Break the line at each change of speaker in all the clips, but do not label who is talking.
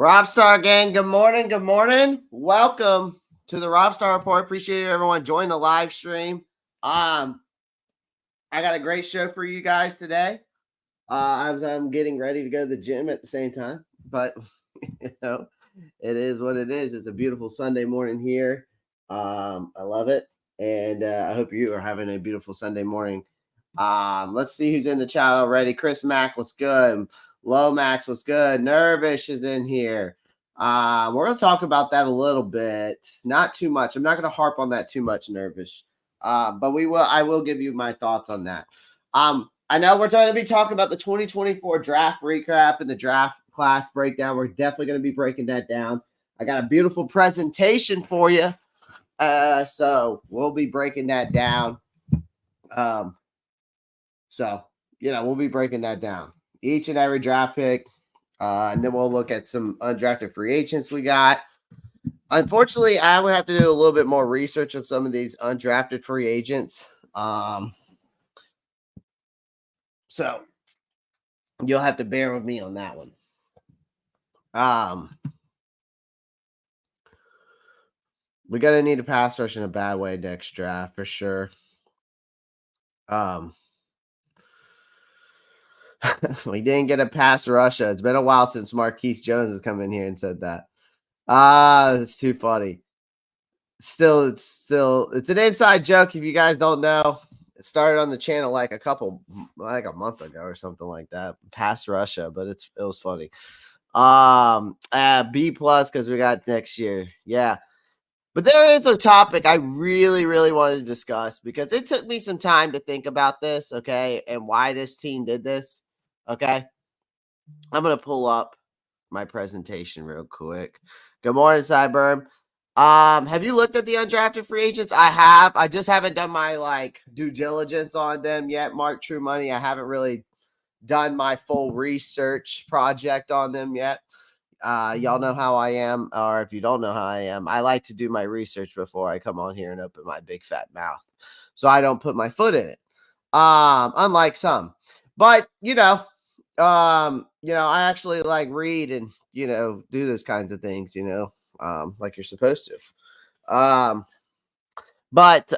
Robstar gang, good morning. Good morning. Welcome to the Robstar Report. Appreciate everyone joining the live stream. I got a great show for you guys today. I'm getting ready to go to the gym at the same time, but it is what it is. It's a beautiful Sunday morning here. I love it, and I hope you are having a beautiful Sunday morning. Let's see who's in the chat already. Chris Mack, what's good? Lomax, what's good? Nervish is in here. We're going to talk about that a little bit. Not too much. I'm not going to harp on that too much, Nervish. But I will give you my thoughts on that. I know we're going to be talking about the 2024 draft recap and the draft class breakdown. We're definitely going to be breaking that down. I got a beautiful presentation for you. So we'll be breaking that down. We'll be breaking that down. Each and every draft pick. And then we'll look at some undrafted free agents we got. Unfortunately, I would have to do a little bit more research on some of these undrafted free agents. So you'll have to bear with me on that one. We're going to need a pass rush in a bad way next draft for sure. We didn't get a pass rusher. It's been a while since Marquise Jones has come in here and said that. It's too funny. It's an inside joke. If you guys don't know, it started on the channel like a month ago or something like that. Pass Russia, but it was funny. B+ because we got next year. Yeah. But there is a topic I really, really wanted to discuss because it took me some time to think about this, okay, and why this team did this, okay? I'm going to pull up my presentation real quick. Good morning, Cyberm. Have you looked at the undrafted free agents? I have. I just haven't done my, due diligence on them yet. Mark True Money, I haven't really done my full research project on them yet. Y'all know how I am, or if you don't know how I am, I like to do my research before I come on here and open my big fat mouth, so I don't put my foot in it. Unlike some, but I actually read and do those kinds of things, like you're supposed to. But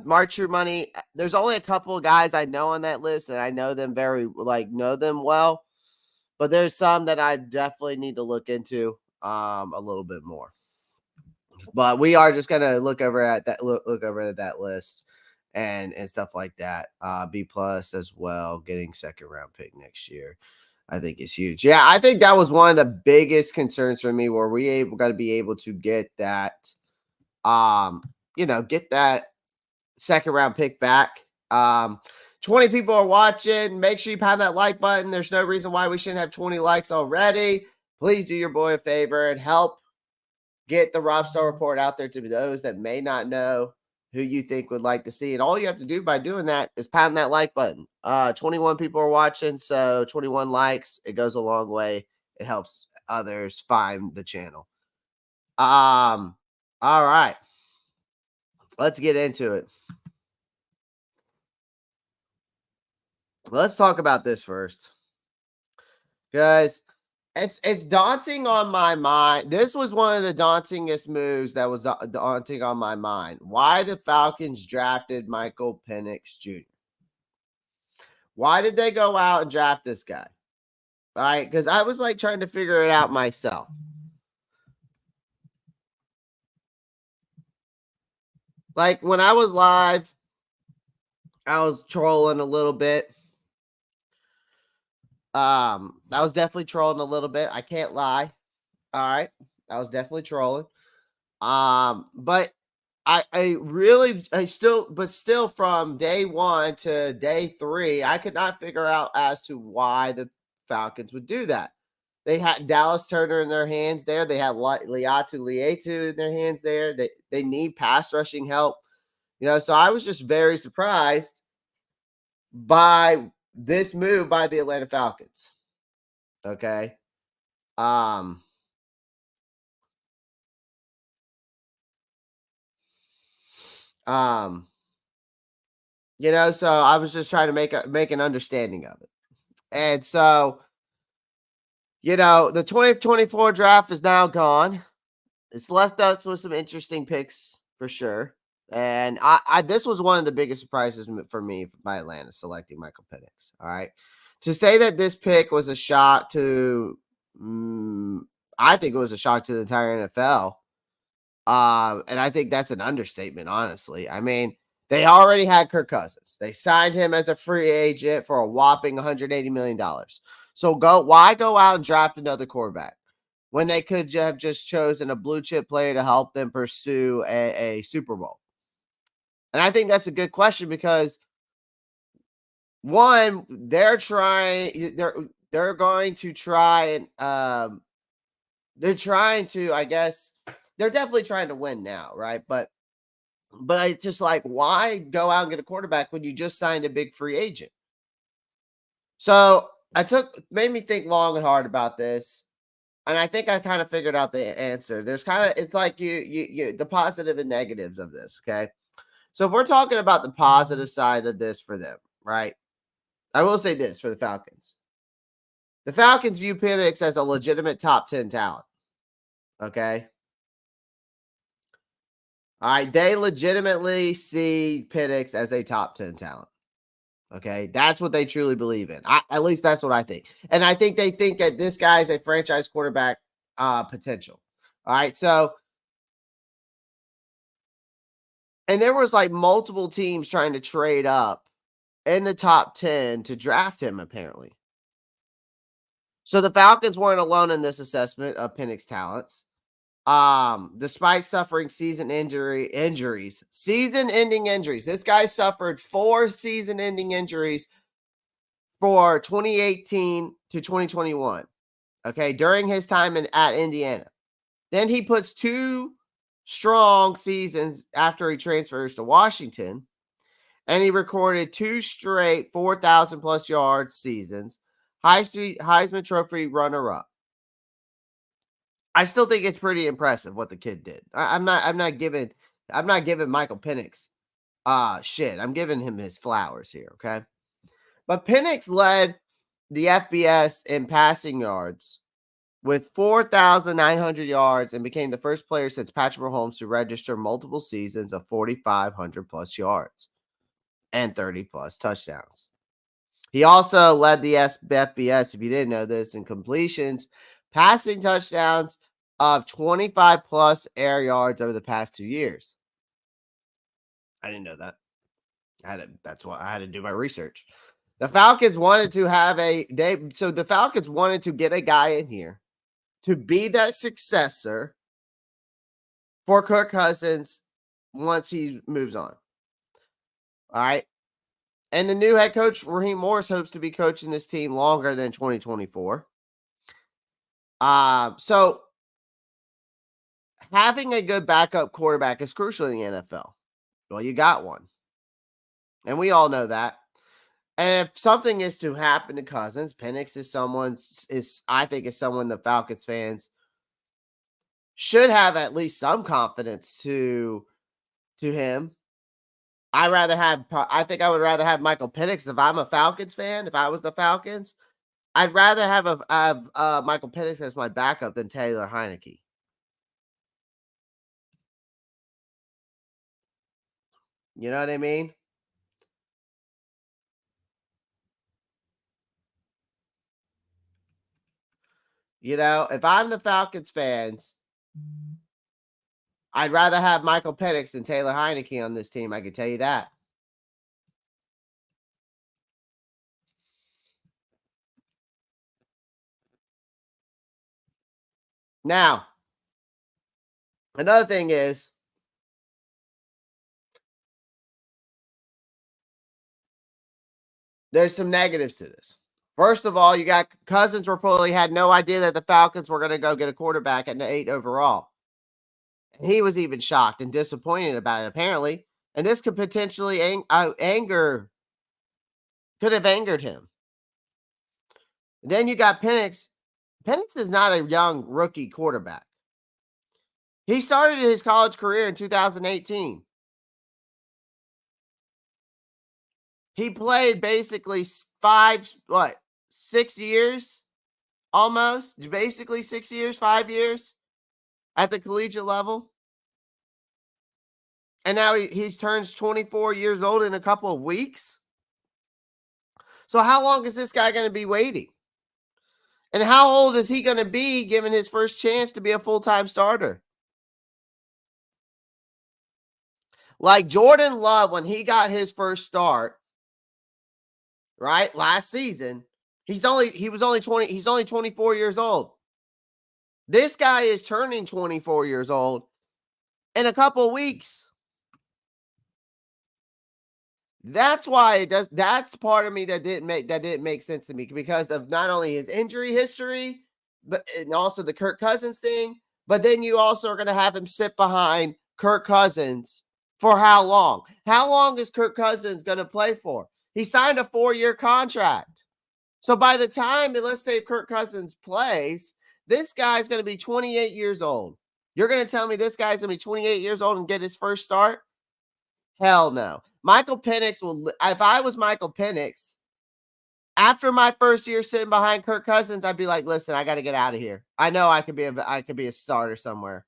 Mark True Money. There's only a couple of guys I know on that list, and I know them know them well. But there's some that I definitely need to look into a little bit more. But we are just gonna look over at that list and stuff like that. B+ as well, getting second round pick next year, I think is huge. Yeah, I think that was one of the biggest concerns for me. Where we got to be able to get that, get that second round pick back. 20 people are watching. Make sure you pound that like button. There's no reason why we shouldn't have 20 likes already. Please do your boy a favor and help get the Robstar Report out there to those that may not know who you think would like to see. And all you have to do by doing that is pound that like button. 21 people are watching, so 21 likes. It goes a long way. It helps others find the channel. All right. Let's get into it. Let's talk about this first. Guys, it's daunting on my mind. This was one of the dauntingest moves that was daunting on my mind. Why the Falcons drafted Michael Penix Jr. Why did they go out and draft this guy? All right, because I was trying to figure it out myself. When I was live, I was trolling a little bit. I was definitely trolling a little bit. I can't lie. All right. I was definitely trolling. But still from day 1 to day 3, I could not figure out as to why the Falcons would do that. They had Dallas Turner in their hands there. They had Liatu Lietu in their hands there. They need pass rushing help. So I was just very surprised by this move by the Atlanta Falcons. Okay. So I was just trying to make an understanding of it. And so, The 2024 draft is now gone. It's left us with some interesting picks for sure. And this was one of the biggest surprises for me by Atlanta selecting Michael Penix. All right. To say that this pick was a shock to, I think it was a shock to the entire NFL. And I think that's an understatement, honestly. I mean, they already had Kirk Cousins. They signed him as a free agent for a whopping $180 million. So why go out and draft another quarterback when they could have just chosen a blue chip player to help them pursue a Super Bowl? And I think that's a good question because one, they're going to try and they're trying to, I guess, they're definitely trying to win now, right? But I just like, why go out and get a quarterback when you just signed a big free agent? So made me think long and hard about this. And I think I kind of figured out the answer. It's like the positive and negatives of this. Okay. So if we're talking about the positive side of this for them, right? I will say this for the Falcons. The Falcons view Penix as a legitimate top 10 talent. Okay. All right. They legitimately see Penix as a top 10 talent. Okay. That's what they truly believe in. At least that's what I think. And I think they think that this guy is a franchise quarterback potential. All right. So, and there was like multiple teams trying to trade up in the top 10 to draft him, apparently. So the Falcons weren't alone in this assessment of Penix's talents. Despite suffering season-ending injuries. This guy suffered 4 season-ending injuries for 2018 to 2021. Okay, during his time at Indiana. Then he puts 2 strong seasons after he transfers to Washington, and he recorded 2 straight 4,000 plus yards seasons. Heisman Trophy runner-up. I still think it's pretty impressive what the kid did. I'm not giving Michael Penix shit. I'm giving him his flowers here, okay? But Penix led the FBS in passing yards with 4,900 yards and became the first player since Patrick Mahomes to register multiple seasons of 4,500 plus yards and 30 plus touchdowns. He also led the FBS, if you didn't know this, in completions, passing touchdowns of 25 plus air yards over the past 2 years. I didn't know that. That's why I had to do my research. The Falcons wanted to the Falcons wanted to get a guy in here to be that successor for Kirk Cousins once he moves on. All right. And the new head coach, Raheem Morris, hopes to be coaching this team longer than 2024. So having a good backup quarterback is crucial in the NFL. Well, you got one. And we all know that. And if something is to happen to Cousins, Penix is someone the Falcons fans should have at least some confidence to him. I think I would rather have Michael Penix if I'm a Falcons fan. If I was the Falcons, I'd rather have Michael Penix as my backup than Taylor Heinicke. You know what I mean? If I'm the Falcons fans, I'd rather have Michael Penix than Taylor Heinicke on this team. I can tell you that. Now, another thing is, there's some negatives to this. First of all, you got Cousins reportedly had no idea that the Falcons were going to go get a quarterback at 8 overall. He was even shocked and disappointed about it, apparently. And this could potentially could have angered him. Then you got Penix. Penix is not a young rookie quarterback. He started his college career in 2018. He played basically 6 years almost, basically 6 years, 5 years at the collegiate level. And now he's turns 24 years old in a couple of weeks. So how long is this guy going to be waiting? And how old is he going to be given his first chance to be a full-time starter? Like Jordan Love, when he got his first start, right, last season, he's only 24 years old. This guy is turning 24 years old in a couple of weeks. That's why it does. That's part of me that didn't make sense to me because of not only his injury history, but and also the Kirk Cousins thing. But then you also are going to have him sit behind Kirk Cousins for how long? How long is Kirk Cousins going to play for? He signed a 4-year contract. So by the time, let's say Kirk Cousins plays, this guy's going to be 28 years old. You're going to tell me this guy's going to be 28 years old and get his first start? Hell no. Michael Penix will. If I was Michael Penix, after my first year sitting behind Kirk Cousins, I'd be like, listen, I got to get out of here. I know I could be a starter somewhere.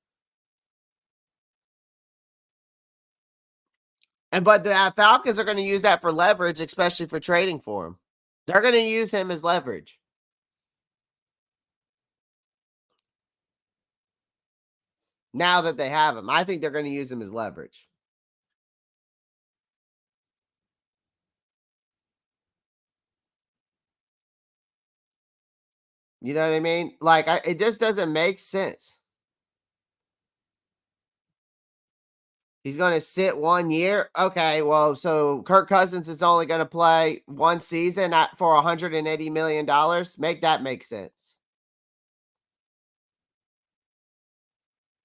But the Falcons are going to use that for leverage, especially for trading for him. They're going to use him as leverage. Now that they have him, I think they're going to use him as leverage. You know what I mean? Like, it just doesn't make sense. He's going to sit 1 year. Okay, well, so Kirk Cousins is only going to play one season for $180 million. Make that make sense.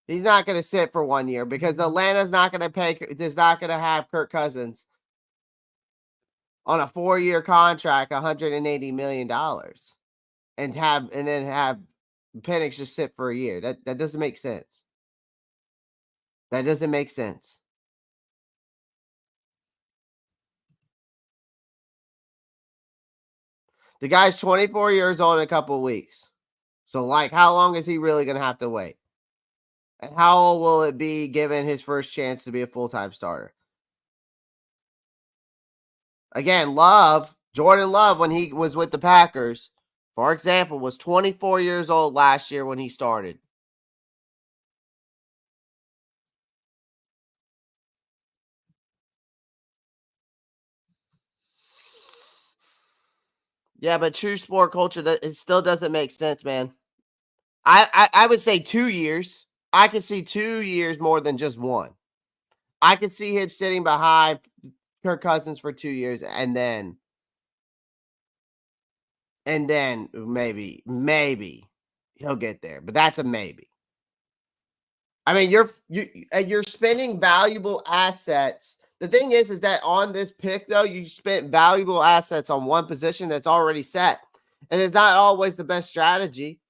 He's not going to sit for 1 year because Atlanta's not going to pay. Is not going to have Kirk Cousins on a 4-year contract, $180 million, and then have Penix just sit for a year. That doesn't make sense. That doesn't make sense. The guy's 24 years old in a couple of weeks. So, like, how long is he really going to have to wait? And how old will it be given his first chance to be a full-time starter? Again, Jordan Love, when he was with the Packers, for example, was 24 years old last year when he started. Yeah, but true sport culture, it still doesn't make sense, man. I would say 2 years. I could see 2 years more than just one. I could see him sitting behind Kirk Cousins for 2 years and then maybe he'll get there, but that's a maybe. I mean, you're spending valuable assets. The thing is that on this pick, though, you spent valuable assets on one position that's already set. And it's not always the best strategy.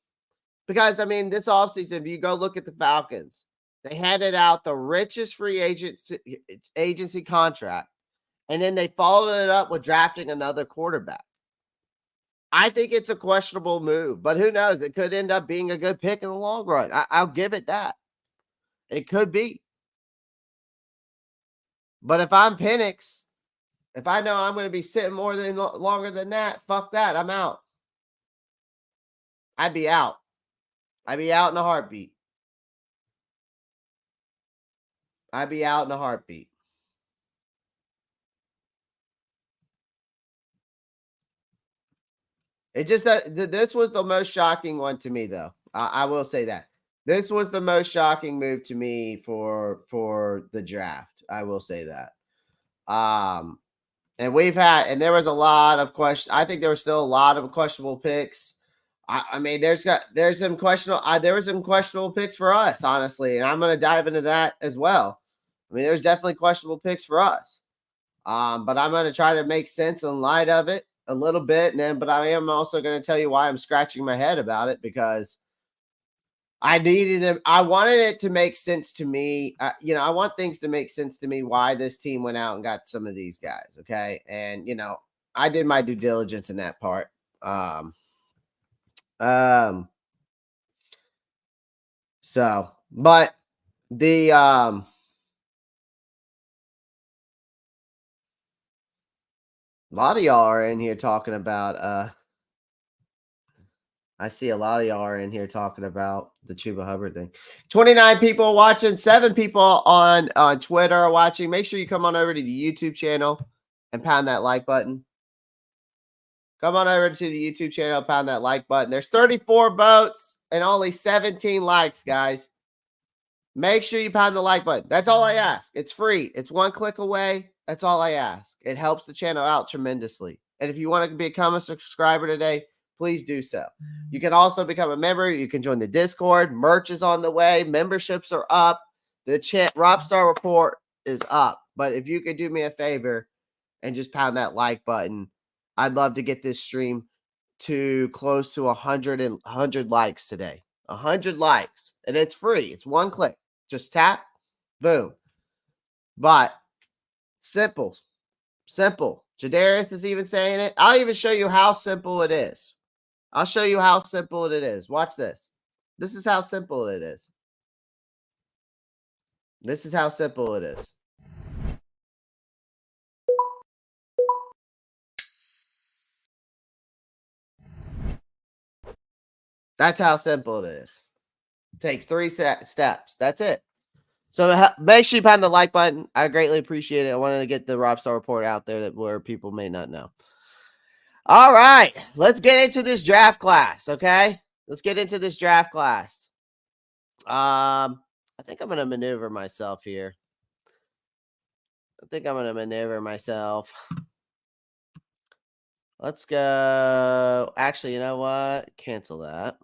Because, I mean, this offseason, if you go look at the Falcons, they handed out the richest free agency contract. And then they followed it up with drafting another quarterback. I think it's a questionable move. But who knows? It could end up being a good pick in the long run. I'll give it that. It could be. But if I'm Penix, if I know I'm going to be sitting longer than that, fuck that. I'm out. I'd be out. I'd be out in a heartbeat. I'd be out in a heartbeat. It just this was the most shocking one to me, though. I will say that this was the most shocking move to me for the draft. I will say that. And there was a lot of questions. I think there was still a lot of questionable picks. I mean, there's some questionable picks for us, honestly, and I'm going to dive into that as well. I mean, there's definitely questionable picks for us. But I'm going to try to make sense in light of it a little bit, but I am also going to tell you why I'm scratching my head about it because I wanted it to make sense to me. I want things to make sense to me why this team went out and got some of these guys. Okay. And, I did my due diligence in that part. But the a lot of y'all are in here talking about I see a lot of y'all are in here talking about the Chuba Hubbard thing. 29 people watching, 7 people on Twitter are watching. Make sure you come on over to the YouTube channel and pound that like button. Come on over to the YouTube channel, pound that like button. There's 34 votes and only 17 likes, guys. Make sure you pound the like button. That's all I ask. It's free. It's one click away. That's all I ask. It helps the channel out tremendously. And if you want to become a subscriber today, please do so. You can also become a member. You can join the Discord. Merch is on the way. Memberships are up. The Rockstar Report is up. But if you could do me a favor and just pound that like button, I'd love to get this stream to close to 100 likes today. 100 likes. And it's free. It's one click. Just tap. Boom. But simple. Simple. Jadarius is even saying it. I'll even show you how simple it is. I'll show you how simple it is. Watch this. This is how simple it is. This is how simple it is. That's how simple it is. It takes 3 steps. That's it. So make sure you pound the like button. I greatly appreciate it. I wanted to get the Rockstar Report out there where people may not know. All right, let's get into this draft class, okay? Let's get into this draft class. I think I'm going to maneuver myself here. Let's go. Actually, you know what? Cancel that.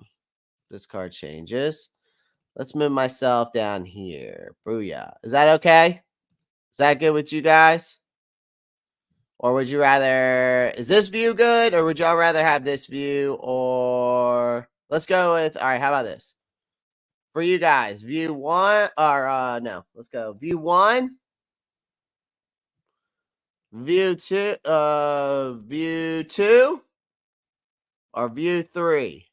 This card changes. Let's move myself down here. Booyah. Is that okay? Is that good with you guys? Or would you rather, is this view good? Or would y'all rather have this view? Or let's go with, all right, how about this? For you guys, view 1, or no, let's go. View 1, view 2, view 2, or view 3.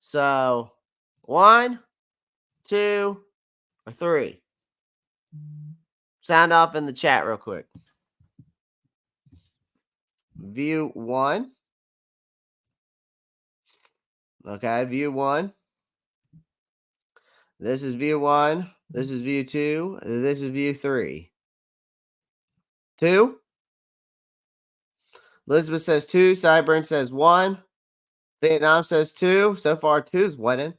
So 1, 2, or 3. Sound off in the chat real quick. View 1. Okay, view 1. This is view 1. This is view 2. This is view 3. 2. Elizabeth says 2. Cyburn says 1. Vietnam says 2. So far, 2 is winning.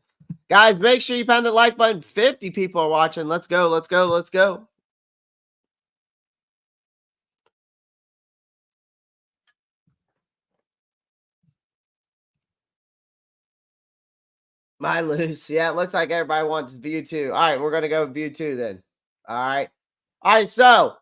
Guys, make sure you pound the like button. 50 people are watching. Let's go. Let's go. Let's go. My lose. Yeah, it looks like everybody wants view 2. All right, we're going to go view 2 then. All right. All right, so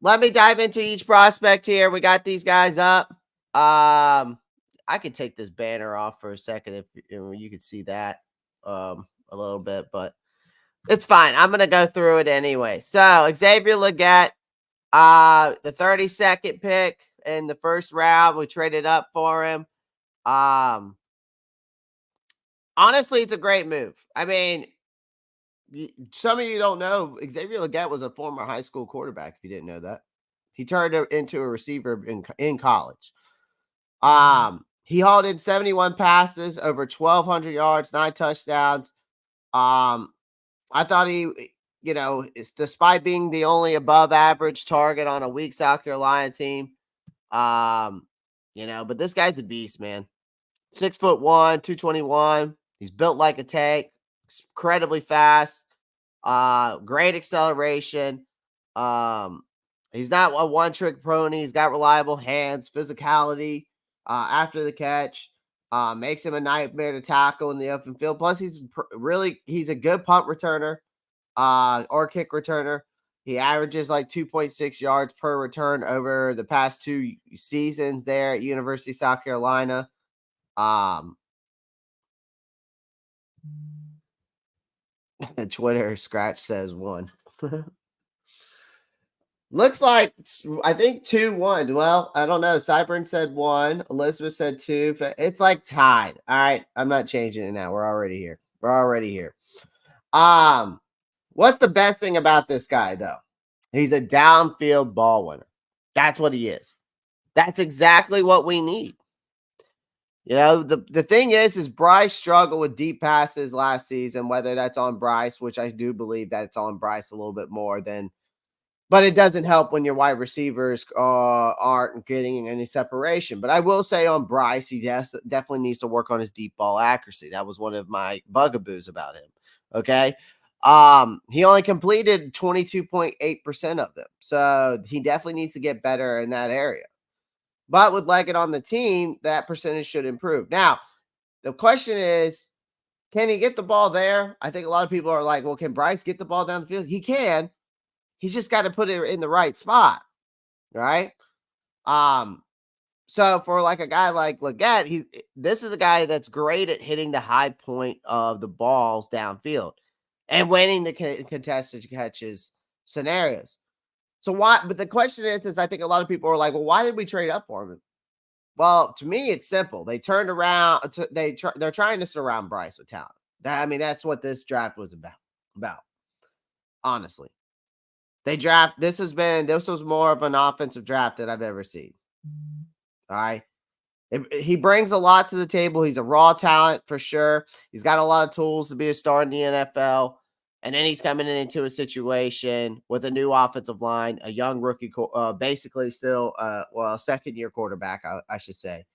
let me dive into each prospect here. We got these guys up. I could take this banner off for a second if you could see that a little bit, but it's fine. I'm going to go through it anyway. So Xavier Legette, the 32nd pick in the first round, we traded up for him. Honestly, it's a great move. I mean, some of you don't know, Xavier Legette was a former high school quarterback, if you didn't know that. He turned into a receiver in college. He hauled in 71 passes, over 1,200 yards, 9 touchdowns. I thought he, despite being the only above average target on a weak South Carolina team, but this guy's a beast, man. 6'1", 221. He's built like a tank, incredibly fast, great acceleration. He's not a one-trick pony. He's got reliable hands, physicality after the catch. Makes him a nightmare to tackle in the open field. Plus, he's a good punt returner or kick returner. He averages like 2.6 yards per return over the past 2 seasons there at University of South Carolina. Twitter Scratch says 1. Looks like, I think 2-1. Well, I don't know. Cyburn said 1. Elizabeth said 2. It's like tied. All right. I'm not changing it now. We're already here. We're already here. What's the best thing about this guy, though? He's a downfield ball winner. That's what he is. That's exactly what we need. You know, the thing is Bryce struggled with deep passes last season, whether that's on Bryce, which I do believe that's on Bryce a little bit more than, but it doesn't help when your wide receivers aren't getting any separation. But I will say on Bryce, he definitely needs to work on his deep ball accuracy. That was one of my bugaboos about him. Okay. He only completed 22.8% of them. So he definitely needs to get better in that area. But with Legette on the team, that percentage should improve. Now, the question is, can he get the ball there? I think a lot of people are like, well, can Bryce get the ball down the field? He can. He's just got to put it in the right spot, right? So for like a guy like Legette, this is a guy that's great at hitting the high point of the balls downfield and winning the contested catches scenarios. So why? But the question is I think a lot of people are like, well, why did we trade up for him? Well, to me, it's simple. They turned around. They're trying to surround Bryce with talent. That's what this draft was about. Honestly, this was more of an offensive draft than I've ever seen. All right. He brings a lot to the table. He's a raw talent for sure. He's got a lot of tools to be a star in the NFL. And then he's coming into a situation with a new offensive line, a young rookie, basically still, a second-year quarterback, I should say.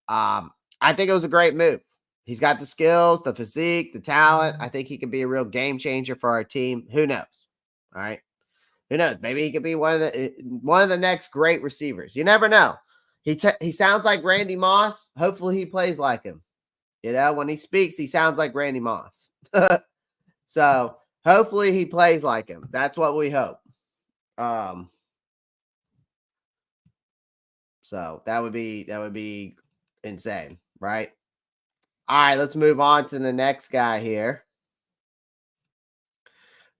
I think it was a great move. He's got the skills, the physique, the talent. I think he could be a real game changer for our team. Who knows? All right. Who knows? Maybe he could be one of the next great receivers. You never know. He sounds like Randy Moss. Hopefully he plays like him. You know, when he speaks, he sounds like Randy Moss. So hopefully he plays like him. That's what we hope. So that would be insane, right? All right, let's move on to the next guy here.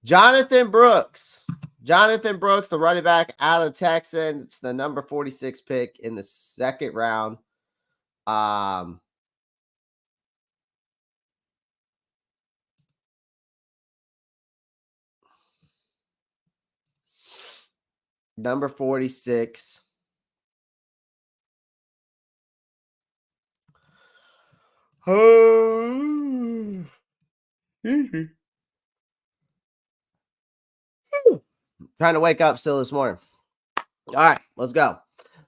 Jonathan Brooks. Jonathan Brooks, the running back out of Texas. It's the number 46 pick in the second round. Number 46. Oh, trying to wake up still this morning. All right, let's go.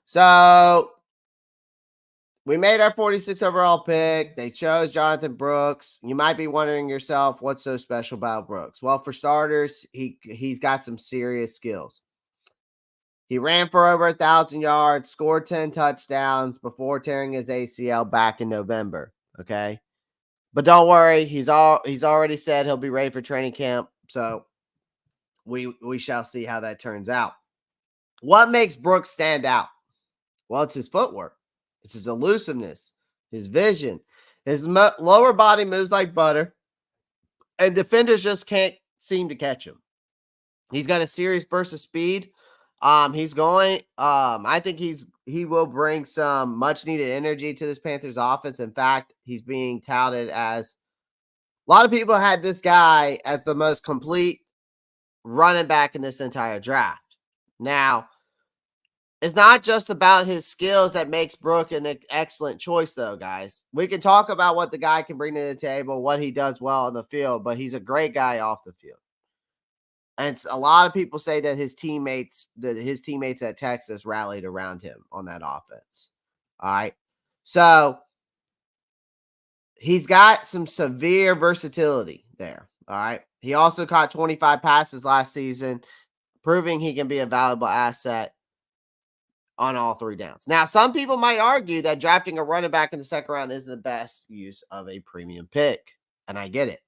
So we made our 46 overall pick. They chose Jonathan Brooks. You might be wondering yourself, what's so special about Brooks? Well, for starters, he's got some serious skills. He ran for over 1,000 yards, scored 10 touchdowns before tearing his ACL back in November. Okay. But don't worry, he's already said he'll be ready for training camp. So we shall see how that turns out. What makes Brooks stand out? Well, it's his footwork. It's his elusiveness, his vision. His lower body moves like butter, and defenders just can't seem to catch him. He's got a serious burst of speed. I think he will bring some much needed energy to this Panthers offense. In fact, he's being touted as, a lot of people had this guy as the most complete running back in this entire draft. Now, it's not just about his skills that makes Brooks an excellent choice, though, guys. We can talk about what the guy can bring to the table, what he does well on the field, but he's a great guy off the field. And a lot of people say that his teammates at Texas rallied around him on that offense. All right. So he's got some severe versatility there. All right. He also caught 25 passes last season, proving he can be a valuable asset on all three downs. Now, some people might argue that drafting a running back in the second round isn't the best use of a premium pick, and I get it.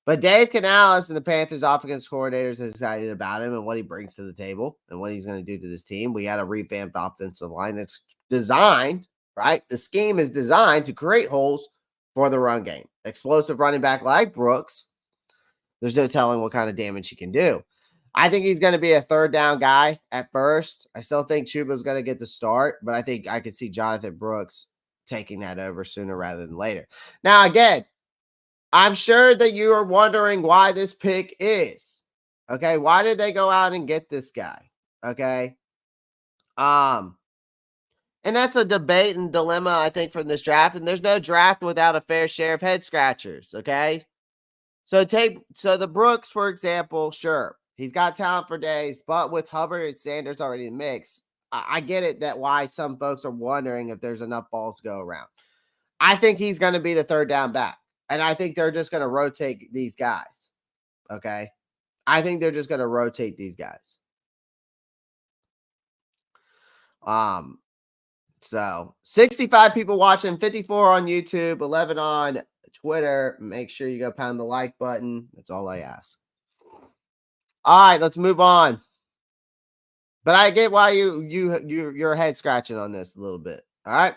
But Dave Canales and the Panthers offensive coordinators are excited about him and what he brings to the table and what he's going to do to this team. We had a revamped offensive line that's designed, right? The scheme is designed to create holes for the run game. Explosive running back like Brooks, there's no telling what kind of damage he can do. I think he's going to be a third down guy at first. I still think Chuba's going to get the start, but I think I could see Jonathan Brooks taking that over sooner rather than later. Now, again, I'm sure that you are wondering why this pick is. Okay, why did they go out and get this guy? Okay. And that's a debate and dilemma, I think, from this draft. And there's no draft without a fair share of head scratchers. Okay. So the Brooks, for example, sure, he's got talent for days, but with Hubbard and Sanders already in the mix, I get it that why some folks are wondering if there's enough balls to go around. I think he's going to be the third down back. And I think they're just going to rotate these guys. Okay. I think they're just going to rotate these guys. So 65 people watching, 54 on YouTube, 11 on Twitter. Make sure you go pound the like button. That's all I ask. All right, let's move on. But I get why you're head scratching on this a little bit. All right.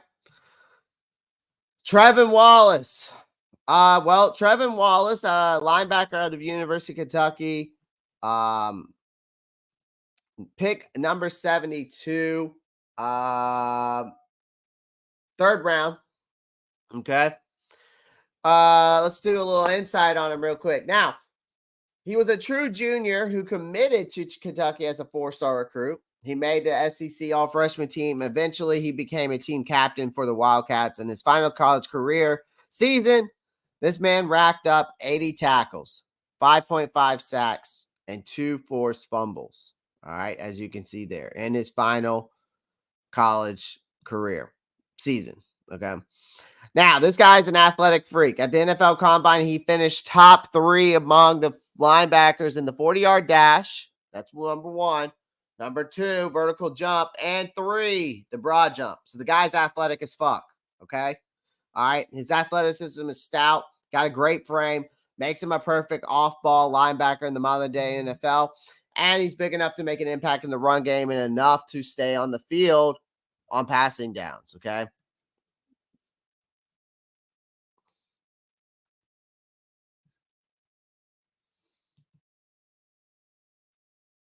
Trevon Wallace. Trevon Wallace, linebacker out of University of Kentucky. Pick number 72. Third round. Okay. Let's do a little insight on him real quick. Now, he was a true junior who committed to Kentucky as a 4-star recruit. He made the SEC all-freshman team. Eventually, he became a team captain for the Wildcats. In his final college career season, this man racked up 80 tackles, 5.5 sacks, and 2 forced fumbles. All right, as you can see there, in his final college career season. Okay. Now, this guy's an athletic freak. At the NFL Combine, he finished top 3 among the linebackers in the 40-yard dash. That's number 1. Number 2, vertical jump. And 3, the broad jump. So the guy's athletic as fuck. Okay. All right. His athleticism is stout. Got a great frame. Makes him a perfect off-ball linebacker in the modern-day NFL. And he's big enough to make an impact in the run game and enough to stay on the field on passing downs. Okay.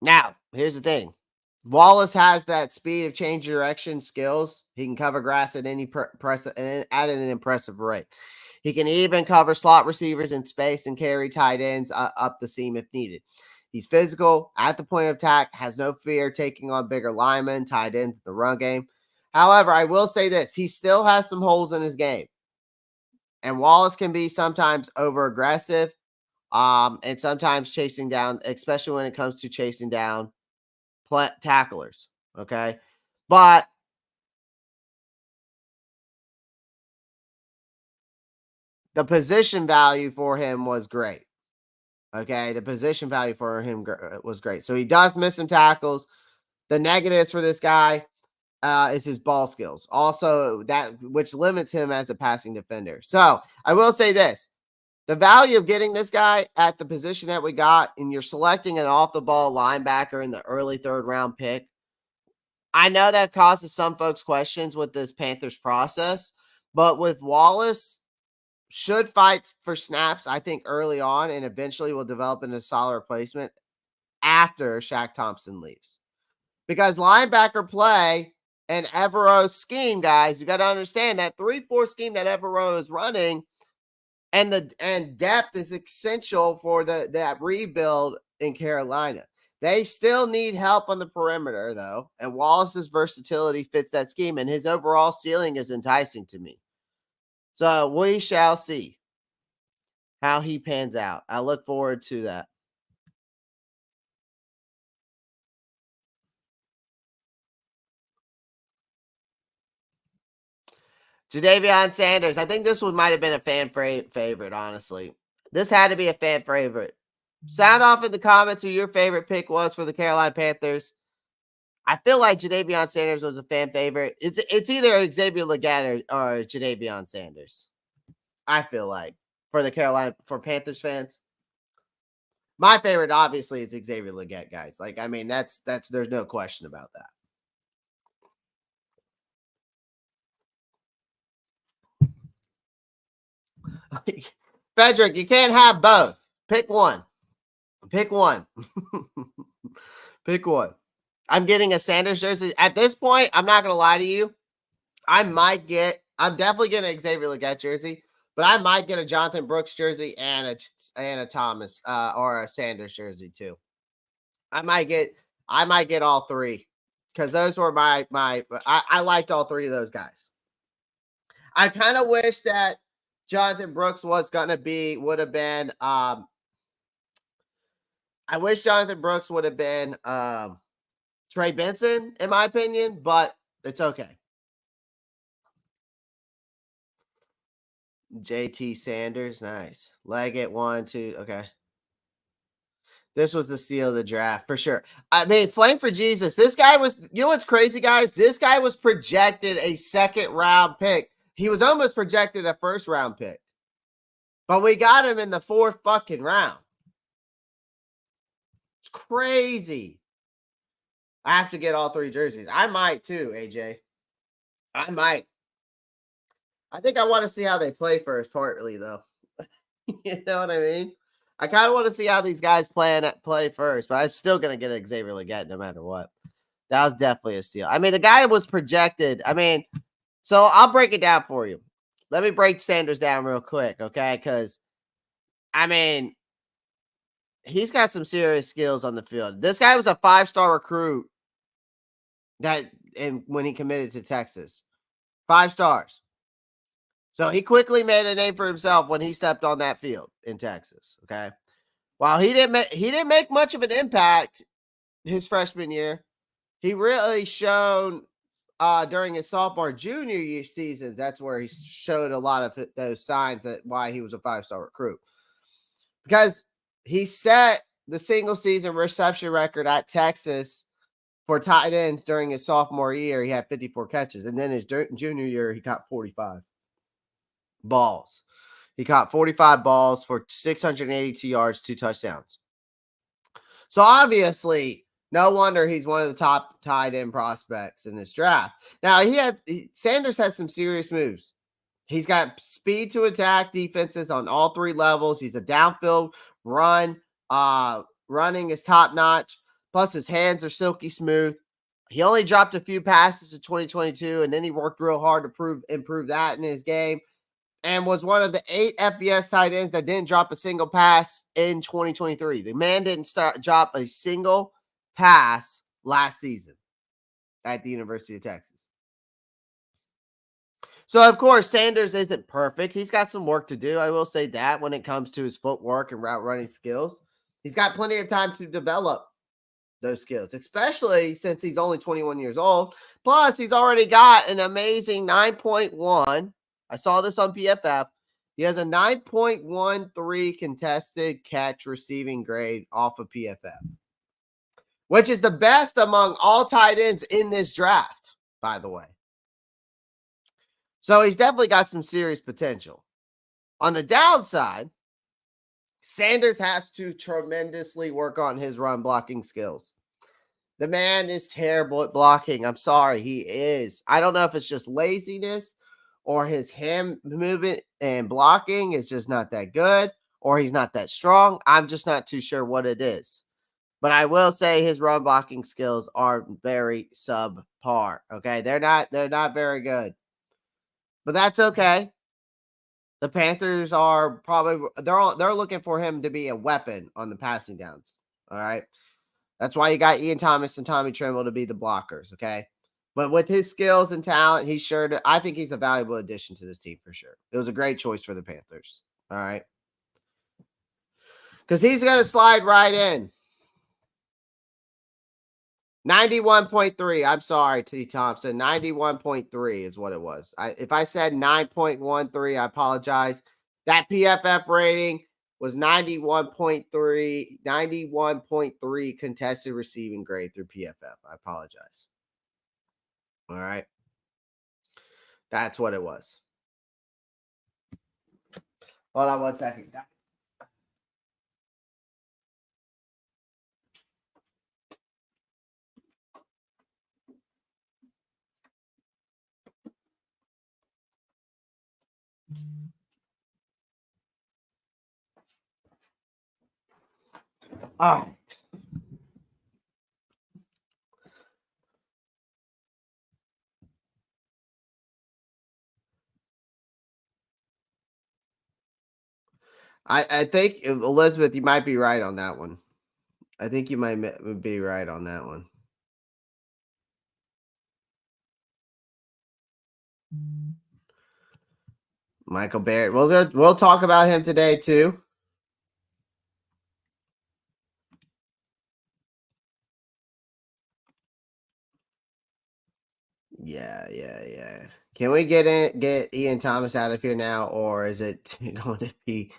Now, here's the thing. Wallace has that speed of change direction skills. He can cover grass at any at an impressive rate. He can even cover slot receivers in space and carry tight ends up the seam if needed. He's physical at the point of attack, has no fear taking on bigger linemen, tight ends in the run game. However, I will say this. He still has some holes in his game. And Wallace can be sometimes over aggressive. And sometimes chasing down, especially when it comes to chasing down tacklers. Okay. But the position value for him was great. Okay. The position value for him was great. So he does miss some tackles. The negatives for this guy is his ball skills. Also, that which limits him as a passing defender. So I will say this. The value of getting this guy at the position that we got, and you're selecting an off-the-ball linebacker in the early third-round pick, I know that causes some folks questions with this Panthers process, but with Wallace, should fight for snaps, I think, early on, and eventually will develop into a solid replacement after Shaq Thompson leaves. Because linebacker play and Evero's scheme, guys, you got to understand that 3-4 scheme that Evero is running, and depth is essential for that rebuild in Carolina. They still need help on the perimeter, though, and Wallace's versatility fits that scheme, and his overall ceiling is enticing to me. So we shall see how he pans out. I look forward to that. Jadavion Sanders. I think this one might have been a fan favorite, honestly. This had to be a fan favorite. Sound off in the comments who your favorite pick was for the Carolina Panthers. I feel like Jadavion Sanders was a fan favorite. It's either Xavier Legette or Jadavion Sanders. I feel like for Panthers fans. My favorite, obviously, is Xavier Legette, guys. Like, I mean, that's there's no question about that. Frederick, you can't have both. Pick one. Pick one. Pick one. I'm getting a Sanders jersey. At this point, I'm not going to lie to you. I'm definitely getting a Xavier Legette jersey, but I might get a Jonathan Brooks jersey and a Thomas or a Sanders jersey too. I might get all three because those were I liked all three of those guys. I kind of wish that Jonathan Brooks would have been I wish Jonathan Brooks would have been Trey Benson, in my opinion, but it's okay. JT Sanders, nice. Legette 1, 2, okay. This was the steal of the draft for sure. I mean, flame for Jesus. This guy was, you know what's crazy, guys? This guy was projected a second round pick. He was almost projected a first round pick. But we got him in the fourth fucking round. It's crazy. I have to get all three jerseys. I might too, AJ. I might. I think I want to see how they play first, partly though. You know what I mean? I kind of want to see how these guys play first, but I'm still gonna get Xavier Legette no matter what. That was definitely a steal. I mean, the guy was projected. I mean, so I'll break it down for you. Let me break Sanders down real quick, okay? Because I mean, he's got some serious skills on the field. This guy was a 5-star recruit when he committed to Texas. 5 stars. So he quickly made a name for himself when he stepped on that field in Texas. Okay. While he didn't make much of an impact his freshman year, he really shone during his sophomore junior year seasons. That's where he showed a lot of those signs that why he was a 5-star recruit. Because he set the single season reception record at Texas for tight ends during his sophomore year. He had 54 catches. And then his junior year, he caught 45 balls. He caught 45 balls for 682 yards, 2 touchdowns. So obviously, no wonder he's one of the top tight end prospects in this draft. Now, Sanders had some serious moves. He's got speed to attack defenses on all 3 levels. He's a downfield running is top notch. Plus, his hands are silky smooth. He only dropped a few passes in 2022, and then he worked real hard to improve that in his game. And was one of the 8 FBS tight ends that didn't drop a single pass in 2023. The man didn't drop a single pass last season at the University of Texas. So, of course, Sanders isn't perfect. He's got some work to do. I will say that when it comes to his footwork and route running skills. He's got plenty of time to develop those skills, especially since he's only 21 years old. Plus, he's already got an amazing 9.1. I saw this on PFF. He has a 9.13 contested catch receiving grade off of PFF, which is the best among all tight ends in this draft, by the way. So he's definitely got some serious potential. On the downside, Sanders has to tremendously work on his run blocking skills. The man is terrible at blocking. I'm sorry, he is. I don't know if it's just laziness or his hand movement and blocking is just not that good, or he's not that strong. I'm just not too sure what it is. But I will say his run blocking skills are very subpar. Okay, they're not very good. But that's okay. The Panthers are probably they're looking for him to be a weapon on the passing downs. All right. That's why you got Ian Thomas and Tommy Tremble to be the blockers, okay? But with his skills and talent, I think he's a valuable addition to this team for sure. It was a great choice for the Panthers, all right? Because he's going to slide right in. 91.3. I'm sorry, T. Thompson. 91.3 is what it was. If I said 9.13, I apologize. That PFF rating was 91.3 contested receiving grade through PFF. I apologize. All right. That's what it was. Hold on 1 second. All right. I think, Elizabeth, you might be right on that one. I think you might be right on that one. Michael Barrett. We'll talk about him today too. Yeah. Can we get Ian Thomas out of here now, or is it going to be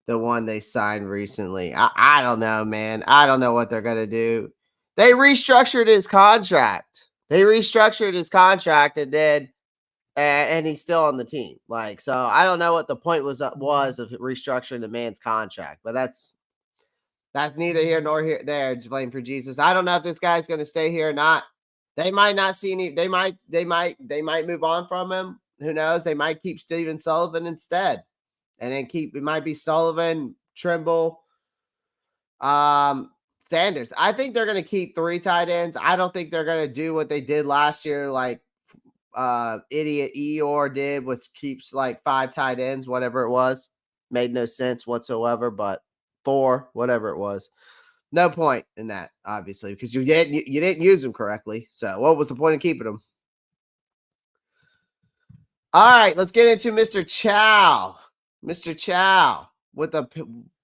the one they signed recently? I don't know, man. I don't know what they're gonna do. They restructured his contract. And then and he's still on the team. Like, so I don't know what the point was of restructuring the man's contract, but that's neither here nor there. Just blame for Jesus. I don't know if this guy's going to stay here or not. They might not see any. They might move on from him. Who knows? They might keep Steven Sullivan instead, and then it might be Sullivan, Trimble, Sanders. I think they're going to keep 3 tight ends. I don't think they're going to do what they did last year, like idiot Eeyore did, which keeps like 5 tight ends, whatever it was. Made no sense whatsoever, but 4, whatever it was. No point in that, obviously, because you didn't use them correctly. So what was the point of keeping them? All right, let's get into Mr. Chau. Mr. Chau with a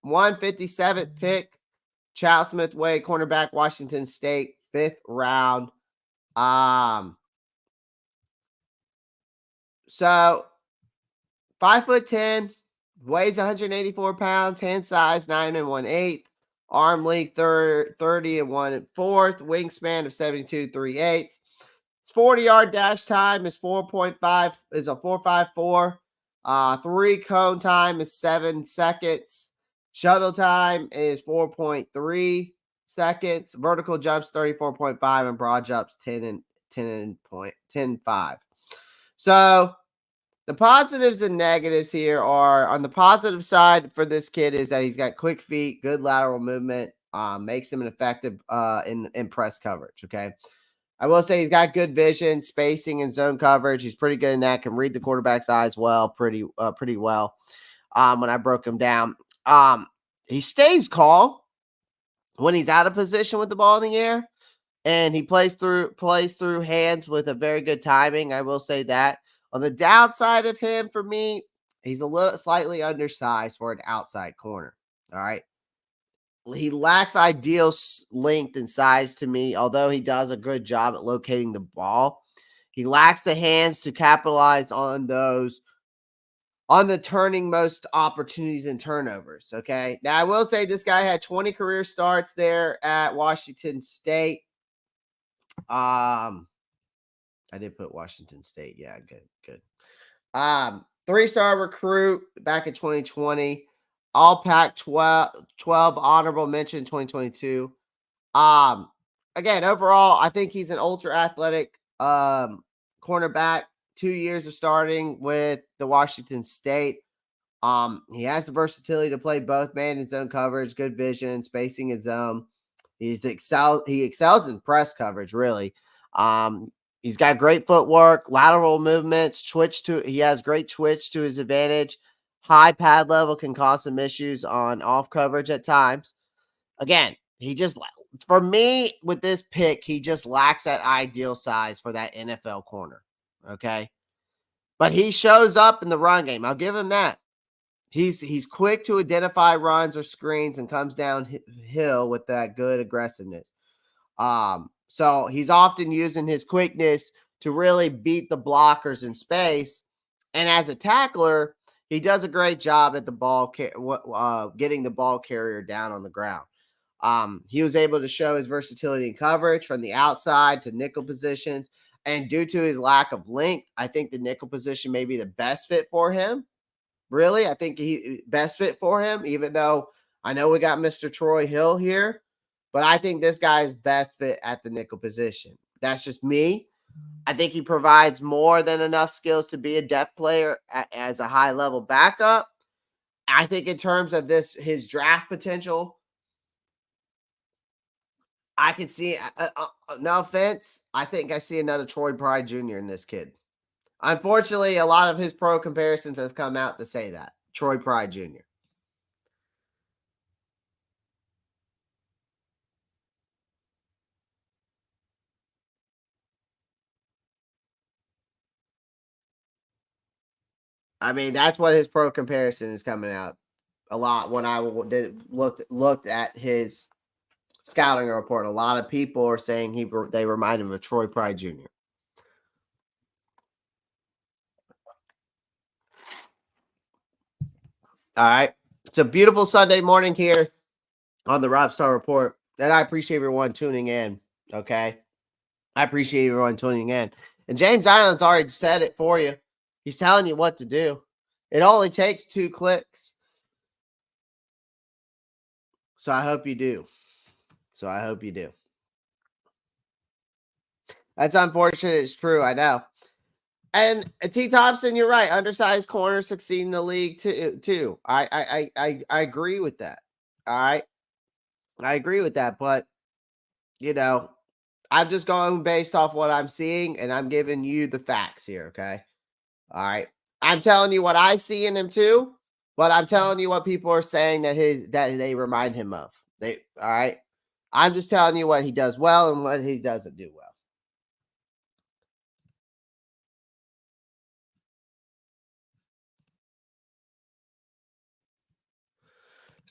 157th pick. Chau-Smith Wade, cornerback, Washington State, 5th round. So 5'10", weighs 184 pounds, hand size 9 1/8, arm length 30 1/4, wingspan of 72 3/8. His 40-yard dash time is 4.5 is a 4.54. 3 cone time is 7 seconds. Shuttle time is 4.3 seconds. Vertical jumps 34.5 and broad jumps 10.5. So the positives and negatives here are, on the positive side for this kid, is that he's got quick feet, good lateral movement, makes him an effective in press coverage. Okay. I will say he's got good vision, spacing, and zone coverage. He's pretty good in that. Can read the quarterback's eyes pretty well. When I broke him down, he stays calm when he's out of position with the ball in the air, and he plays through hands with a very good timing. I will say that. On the downside of him, for me, he's a little slightly undersized for an outside corner. All right. He lacks ideal length and size to me, although he does a good job at locating the ball. He lacks the hands to capitalize on those, on the turning most opportunities and turnovers. Okay. Now, I will say this guy had 20 career starts there at Washington State. I did put Washington State. Yeah, good. 3-star recruit back in 2020. All Pac 12 honorable mention 2022. Again, overall, I think he's an ultra athletic cornerback. 2 years of starting with the Washington State. He has the versatility to play both man and zone coverage, good vision, spacing and zone. He excels in press coverage, really. He's got great footwork, lateral movements, he has great twitch to his advantage. High pad level can cause some issues on off coverage at times. Again, for me, with this pick, he just lacks that ideal size for that NFL corner. Okay. But he shows up in the run game. I'll give him that. He's quick to identify runs or screens and comes downhill with that good aggressiveness. So he's often using his quickness to really beat the blockers in space. And as a tackler, he does a great job at the ball, getting the ball carrier down on the ground. He was able to show his versatility in coverage from the outside to nickel positions. And due to his lack of length, I think the nickel position may be the best fit for him. Really, I think he best fit for him, even though I know we got Mr. Troy Hill here. But I think this guy is best fit at the nickel position. That's just me. I think he provides more than enough skills to be a depth player as a high-level backup. I think in terms of his draft potential, I can see, no offense, I think I see another Troy Pride Jr. in this kid. Unfortunately, a lot of his pro comparisons has come out to say that. Troy Pride Jr. I mean, that's what his pro comparison is coming out a lot when I looked at his scouting report. A lot of people are saying they remind him of Troy Pride Jr. All right. It's a beautiful Sunday morning here on the Ropp Star Report. And I appreciate everyone tuning in. Okay. I appreciate everyone tuning in. And James Island's already said it for you. He's telling you what to do. It only takes 2 clicks. So I hope you do. That's unfortunate. It's true. I know. And T. Thompson, you're right. Undersized corners succeed in the league too. I agree with that. All right. I agree with that. But, I'm just going based off what I'm seeing, and I'm giving you the facts here, okay? All right. I'm telling you what I see in him too, but I'm telling you what people are saying that they remind him of. All right. I'm just telling you what he does well and what he doesn't do well.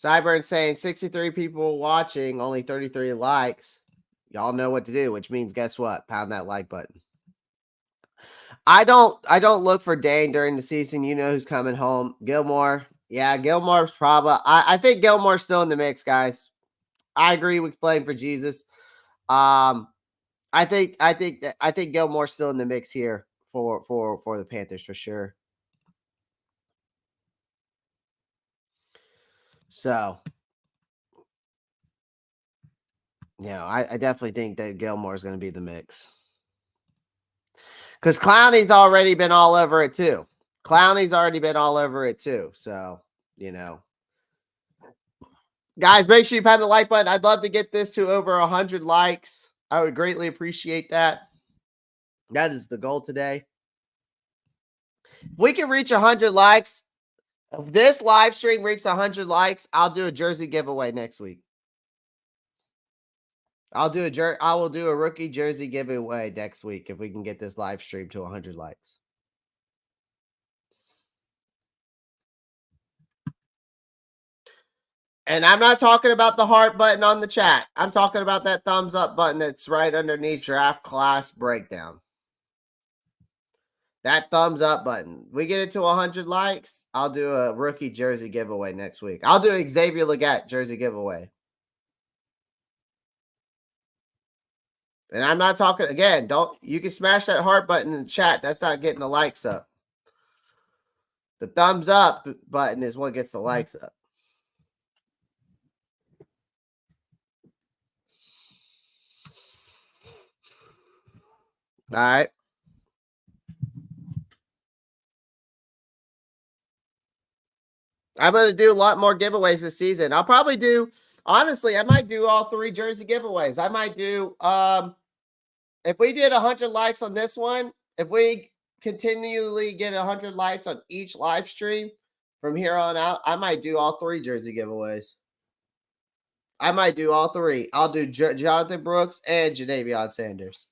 Cyburn saying 63 people watching, only 33 likes. Y'all know what to do, which means guess what? Pound that like button. I don't look for Dane during the season. You know who's coming home. Gilmore. Yeah, Gilmore's probably I think Gilmore's still in the mix, guys. I agree with playing for Jesus. I think Gilmore's still in the mix here for the Panthers for sure. So, I definitely think that Gilmore's going to be the mix. Because Clowney's already been all over it too. So, Guys, make sure you pound the like button. I'd love to get this to over 100 likes. I would greatly appreciate that. That is the goal today. If we can reach 100 likes, if this live stream reaches 100 likes, I'll do a jersey giveaway next week. I will do a rookie jersey giveaway next week if we can get this live stream to 100 likes. And I'm not talking about the heart button on the chat. I'm talking about that thumbs up button that's right underneath draft class breakdown. That thumbs up button. We get it to 100 likes, I'll do a rookie jersey giveaway next week. I'll do a Xavier Legette jersey giveaway. And I'm not talking, again, you can smash that heart button in the chat. That's not getting the likes up. The thumbs up button is what gets the likes up. All right. I'm going to do a lot more giveaways this season. I'll probably honestly, I might do all 3 jersey giveaways. I might do, if we did 100 likes on this one, if we continually get 100 likes on each live stream from here on out, I might do all 3 jersey giveaways. I might do all 3. I'll do Jonathan Brooks and Jadavion Sanders.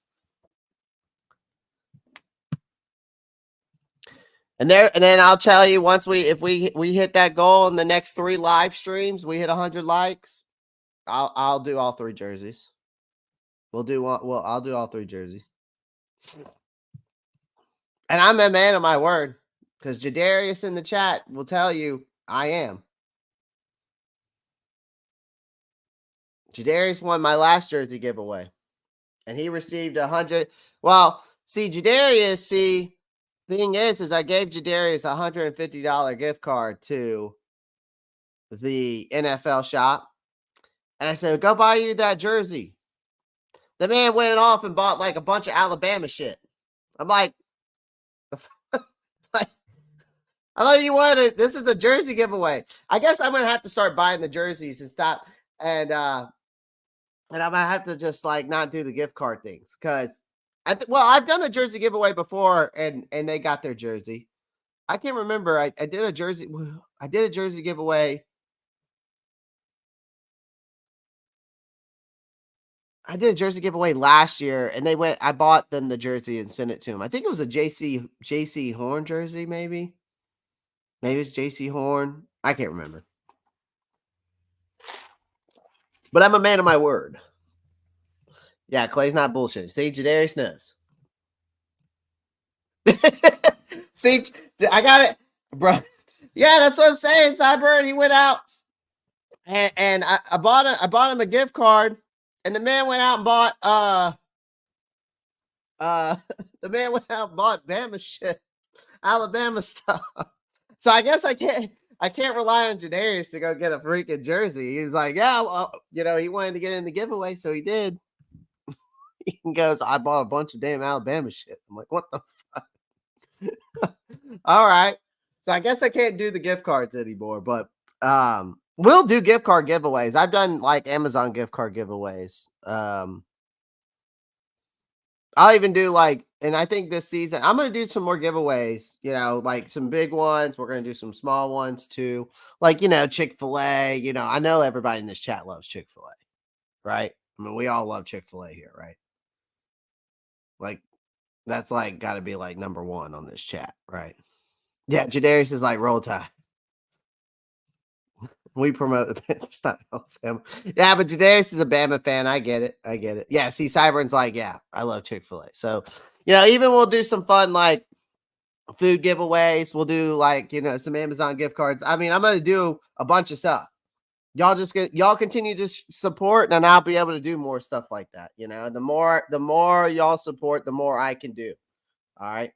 And then I'll tell you if we hit that goal in the next 3 live streams, we hit 100 likes, I'll do all 3 jerseys. I'll do all 3 jerseys. And I'm a man of my word, because Jadarius in the chat will tell you I am. Jadarius won my last jersey giveaway, and he received 100. Well, see, Jadarius, thing is I gave Jadarius a $150 gift card to the NFL shop. And I said, go buy you that jersey. The man went off and bought like a bunch of Alabama shit. I'm like, I thought you wanted, this is a jersey giveaway. I guess I'm going to have to start buying the jerseys and stop. And I might have to just like not do the gift card things. Cause I've done a jersey giveaway before and they got their jersey. I can't remember. I did a jersey giveaway. I did a jersey giveaway last year, and I bought them the jersey and sent it to them. I think it was a JC Horn jersey, maybe. Maybe it's JC Horn. I can't remember. But I'm a man of my word. Yeah, Clay's not bullshit. See, Jadarius knows. See, I got it, bro. Yeah, that's what I'm saying. Cyber, he went out and I bought him a gift card, and the man went out and bought the man went out and bought Bama shit, Alabama stuff. So I guess I can't rely on Jadarius to go get a freaking jersey. He was like, yeah, well, he wanted to get in the giveaway, so he did. He goes, I bought a bunch of damn Alabama shit. I'm like, what the fuck? All right. So I guess I can't do the gift cards anymore, but we'll do gift card giveaways. I've done like Amazon gift card giveaways. I'll even do and I think this season I'm going to do some more giveaways, like some big ones. We're going to do some small ones too. Like, Chick-fil-A, I know everybody in this chat loves Chick-fil-A, right? I mean, we all love Chick-fil-A here, right? Like, that's got to be number one on this chat, right? Yeah, Jadarius is like Roll Tide. We promote the Panthers, not Alabama. Yeah, but Jadarius is a Bama fan. I get it. Yeah, see, Cybern's like, yeah, I love Chick-fil-A. So, even we'll do some fun food giveaways. We'll do some Amazon gift cards. I mean, I'm gonna do a bunch of stuff. Y'all continue to support, and I'll be able to do more stuff like that. The more y'all support, the more I can do. All right,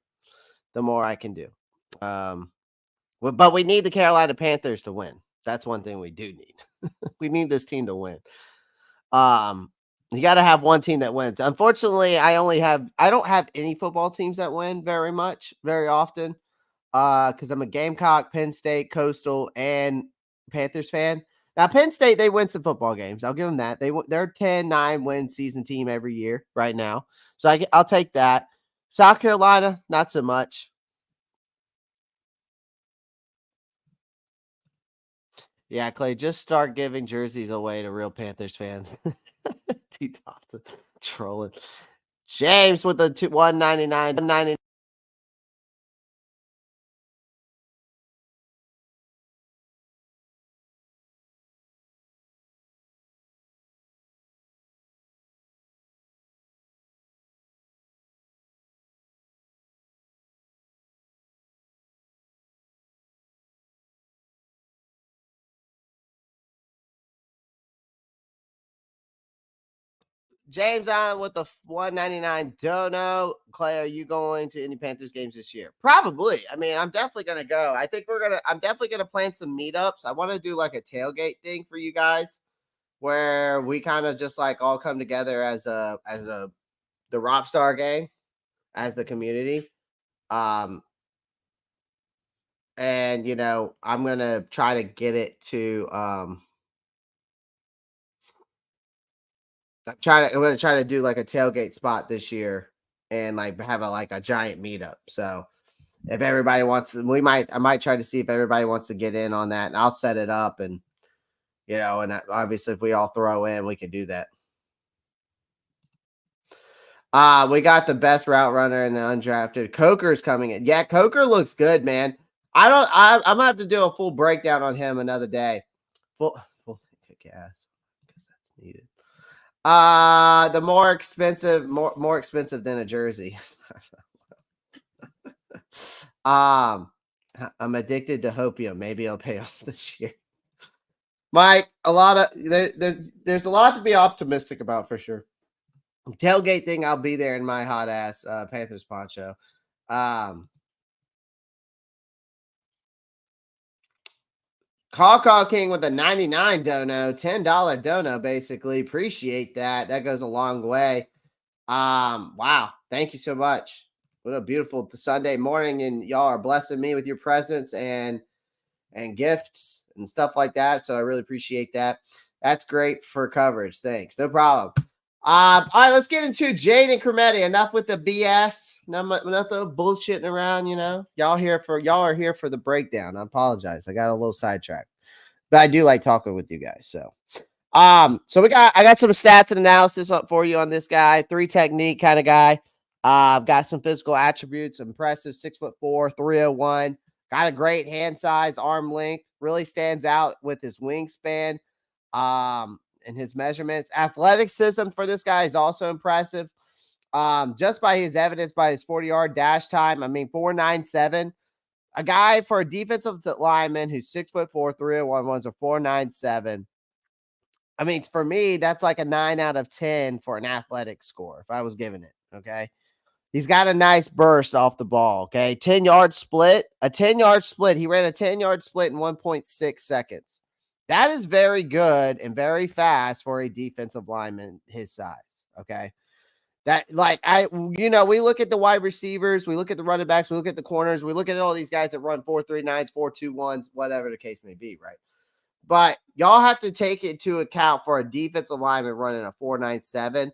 the more I can do. But we need the Carolina Panthers to win. That's one thing we do need. We need this team to win. You got to have one team that wins. Unfortunately, I don't have any football teams that win very often. Because I'm a Gamecock, Penn State, Coastal, and Panthers fan. Now, Penn State, they win some football games. I'll give them that. They're 10-9 win season team every year right now. So I'll take that. South Carolina, not so much. Yeah, Clay, just start giving jerseys away to real Panthers fans. T-Thompson trolling. James with the $199. James on with the $199 dono. Clay, are you going to any Panthers games this year? Probably. I mean, I'm definitely gonna go. I think I'm definitely gonna plan some meetups. I want to do a tailgate thing for you guys where we kind of just all come together as the Ropp Star gang, as the community. And I'm gonna try to get it to I'm gonna try to do a tailgate spot this year and have a giant meetup. So if everybody wants to, I might try to see if everybody wants to get in on that, and I'll set it up, and and obviously if we all throw in, we can do that. We got the best route runner in the undrafted. Coker's coming in. Yeah, Coker looks good, man. I'm gonna have to do a full breakdown on him another day. Full kick ass because that's needed. The more expensive than a jersey. I'm addicted to hopium. Maybe I'll pay off this year. Mike, there's a lot to be optimistic about for sure. Tailgate thing, I'll be there in my hot ass Panthers poncho. Call King with a $99 dono, $10 dono, basically. Appreciate that. That goes a long way. Wow. Thank you so much. What a beautiful Sunday morning, and y'all are blessing me with your presence and gifts and stuff like that. So I really appreciate that. That's great for coverage. Thanks. No problem. All right, let's get into Jaden Crumedy. Enough with the BS. Enough the bullshitting around, Y'all are here for the breakdown. I apologize. I got a little sidetracked. But I do like talking with you guys. So I got some stats and analysis up for you on this guy. 3 technique kind of guy. I've got some physical attributes. Impressive, 6'4", 301. Got a great hand size, arm length. Really stands out with his wingspan and his measurements. Athleticism for this guy is also impressive. Just by his evidence, by his 40-yard dash time. I mean, 4.97. A guy for a defensive lineman who's 6'4", 301, one's a 4.97. I mean, for me, that's like a 9 out of 10 for an athletic score if I was giving it. Okay. He's got a nice burst off the ball. Okay. 10-yard split. A 10-yard split. He ran a 10-yard split in 1.6 seconds. That is very good and very fast for a defensive lineman his size. Okay. That, like, we look at the wide receivers, we look at the running backs, we look at the corners, we look at all these guys that run 4.39s, 4.21s, whatever the case may be, right? But y'all have to take into account for a defensive lineman running a 4.97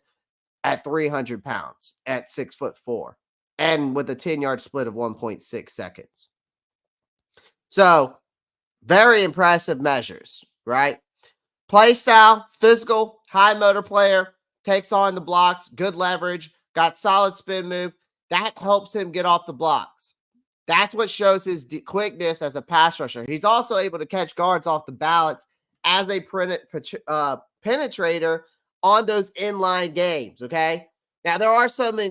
at 300 pounds at 6'4" and with a 10-yard split of 1.6 seconds. So very impressive measures, right? Play style, physical, high motor player, takes on the blocks, good leverage, got solid spin move. That helps him get off the blocks. That's what shows his quickness as a pass rusher. He's also able to catch guards off the balance as a penetrator on those inline games, okay? Now, there are some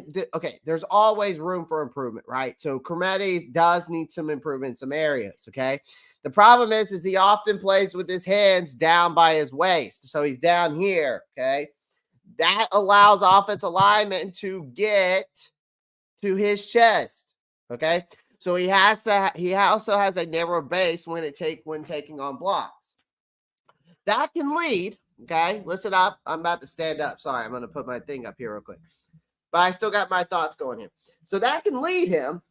there's always room for improvement, right? So, Crumedy does need some improvement in some areas, okay? The problem is he often plays with his hands down by his waist. So, he's down here, okay? That allows offensive linemen to get to his chest, okay? So he also has a narrow base when taking on blocks. That can lead, okay? Listen up. I'm about to stand up. Sorry, I'm going to put my thing up here real quick. But I still got my thoughts going here. So that can lead him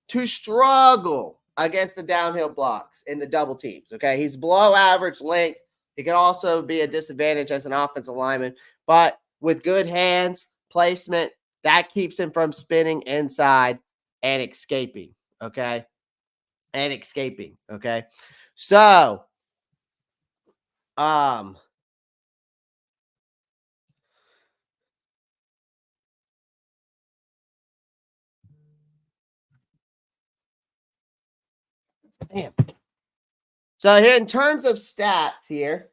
to struggle against the downhill blocks in the double teams, okay? He's below average length. He can also be a disadvantage as an offensive lineman. But with good hands, placement, that keeps him from spinning inside and escaping. Okay. And escaping. Okay. So, damn. So here, in terms of stats here,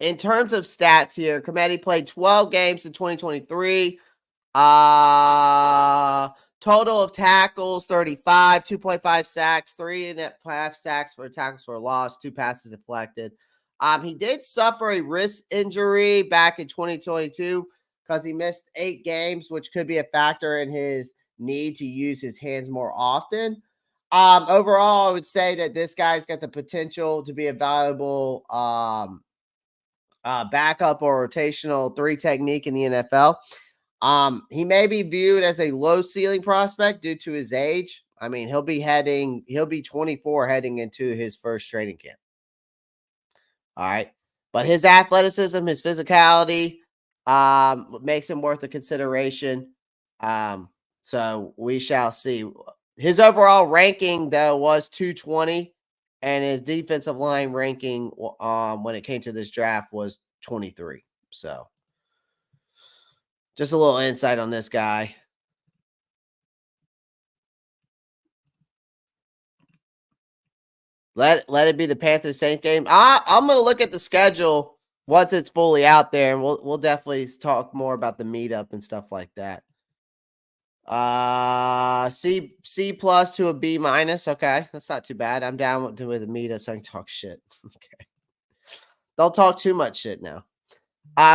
Crumedy played 12 games in 2023. Total of tackles, 35, 2.5 sacks, 3.5 sacks for tackles for a loss, 2 passes deflected. He did suffer a wrist injury back in 2022 because he missed 8 games, which could be a factor in his need to use his hands more often. Overall, I would say that this guy's got the potential to be a valuable backup or rotational 3 technique in the NFL. He may be viewed as a low ceiling prospect due to his age. I mean, he'll be 24 heading into his first training camp. All right. But his athleticism, his physicality, makes him worth a consideration. So we shall see. His overall ranking, though, was 220, and his defensive line ranking when it came to this draft was 23. So just a little insight on this guy. Let it be the Panthers Saints game. I'm going to look at the schedule once it's fully out there, and we'll definitely talk more about the meetup and stuff like that. C plus to a B minus. Okay, that's not too bad. I'm down with the meetup, so I can talk shit. Okay, don't talk too much shit now.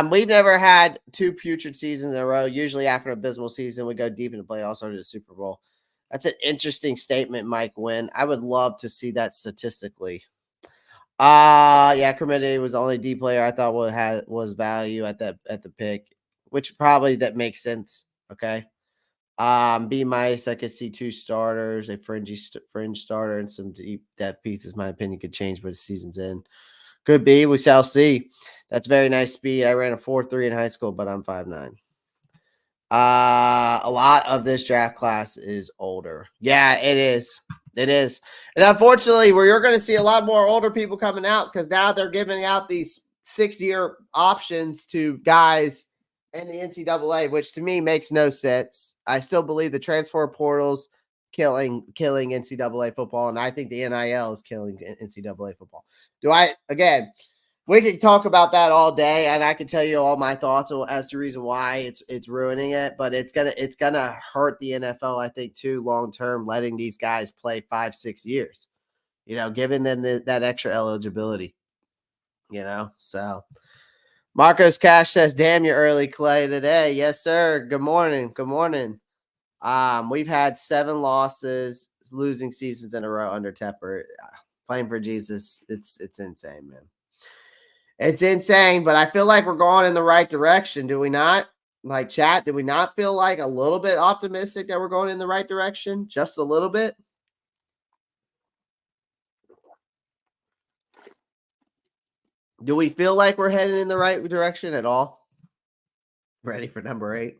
We've never had 2 putrid seasons in a row. Usually after an abysmal season, we go deep into the playoffs or to the Super Bowl. That's an interesting statement, Mike Wynn. I would love to see that statistically. Yeah, Crumedy was the only D player I thought was value at the pick, which probably that makes sense. Okay. B minus, I could see 2 starters, a fringe starter, and some deep depth pieces. My opinion could change by the season's end. Could be. We shall see. That's very nice speed. I ran a 4.3 in high school, but I'm 5'9". A lot of this draft class is older. Yeah, it is. It is. And unfortunately, you're going to see a lot more older people coming out because now they're giving out these 6-year options to guys in the NCAA, which to me makes no sense. I still believe the transfer portals killing NCAA football, and I think the NIL is killing NCAA football. We can talk about that all day, and I can tell you all my thoughts as to reason why it's ruining it. But it's gonna hurt the NFL, I think, too, long term, letting these guys play 5-6 years. Giving them that extra eligibility. So Marcos Cash says, "Damn, you're early, Clay, today." Yes, sir. Good morning. Good morning. We've had 7 losses, losing seasons in a row under Tepper. Playing for Jesus, it's insane, man. It's insane, but I feel like we're going in the right direction. Do we not? Like, chat, do we not feel like a little bit optimistic that we're going in the right direction? Just a little bit? Do we feel like we're heading in the right direction at all? Ready for number 8?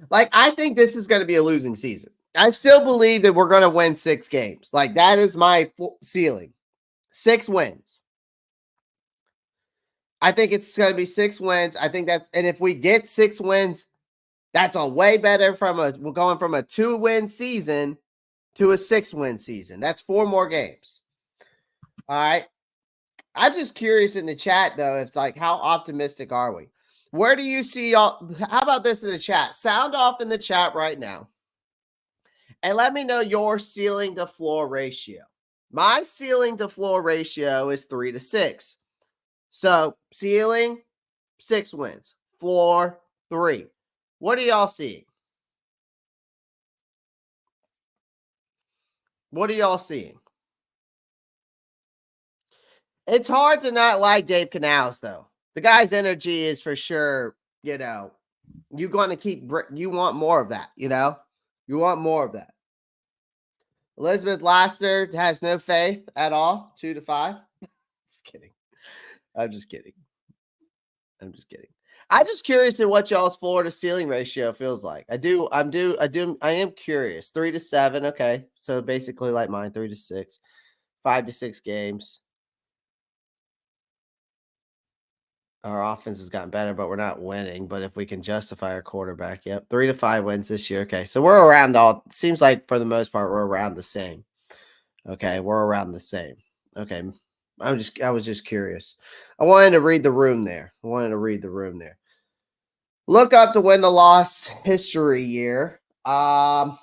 Like, I think this is going to be a losing season. I still believe that we're going to win 6 games. Like, that is my ceiling. 6 wins. I think it's going to be 6 wins. I think and if we get 6 wins, that's a way better we're going from a 2-win season to a 6-win season. That's 4 more games. All right. I'm just curious in the chat, though. It's like, how optimistic are we? Where do you see y'all? How about this in the chat? Sound off in the chat right now. And let me know your ceiling to floor ratio. My ceiling to floor ratio is 3-6. So ceiling, 6 wins. Floor, 3. What are y'all seeing? What are y'all seeing? It's hard to not like Dave Canales, though. The guy's energy is for sure, you're going to you want more of that, You want more of that. Elizabeth Laster has no faith at all, 2-5. Just kidding. I'm just kidding. I'm just curious to what y'all's floor to ceiling ratio feels like. I am curious. 3-7. Okay. So basically like mine, 3-6, 5-6 games. Our offense has gotten better, but we're not winning. But if we can justify our quarterback, 3-5 wins this year. Okay. So we're around seems like for the most part, we're around the same. Okay. We're around the same. Okay. I was just curious. I wanted to read the room there. Look up the win to loss history year. For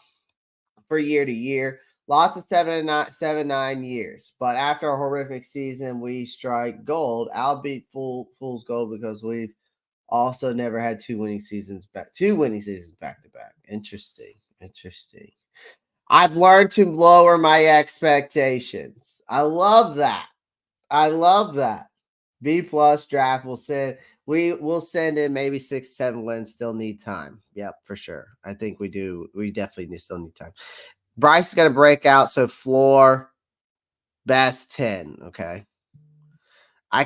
year to year. Lots of 7-9 years. But after a horrific season, we strike gold. I'll beat fool's gold because we've also never had 2 winning seasons back to back. Interesting. I've learned to lower my expectations. I love that. B+ draft will send in maybe 6-7 wins. Still need time. Yep, for sure. I think we do. We definitely still need time. Bryce is going to break out. So floor best 10. Okay. I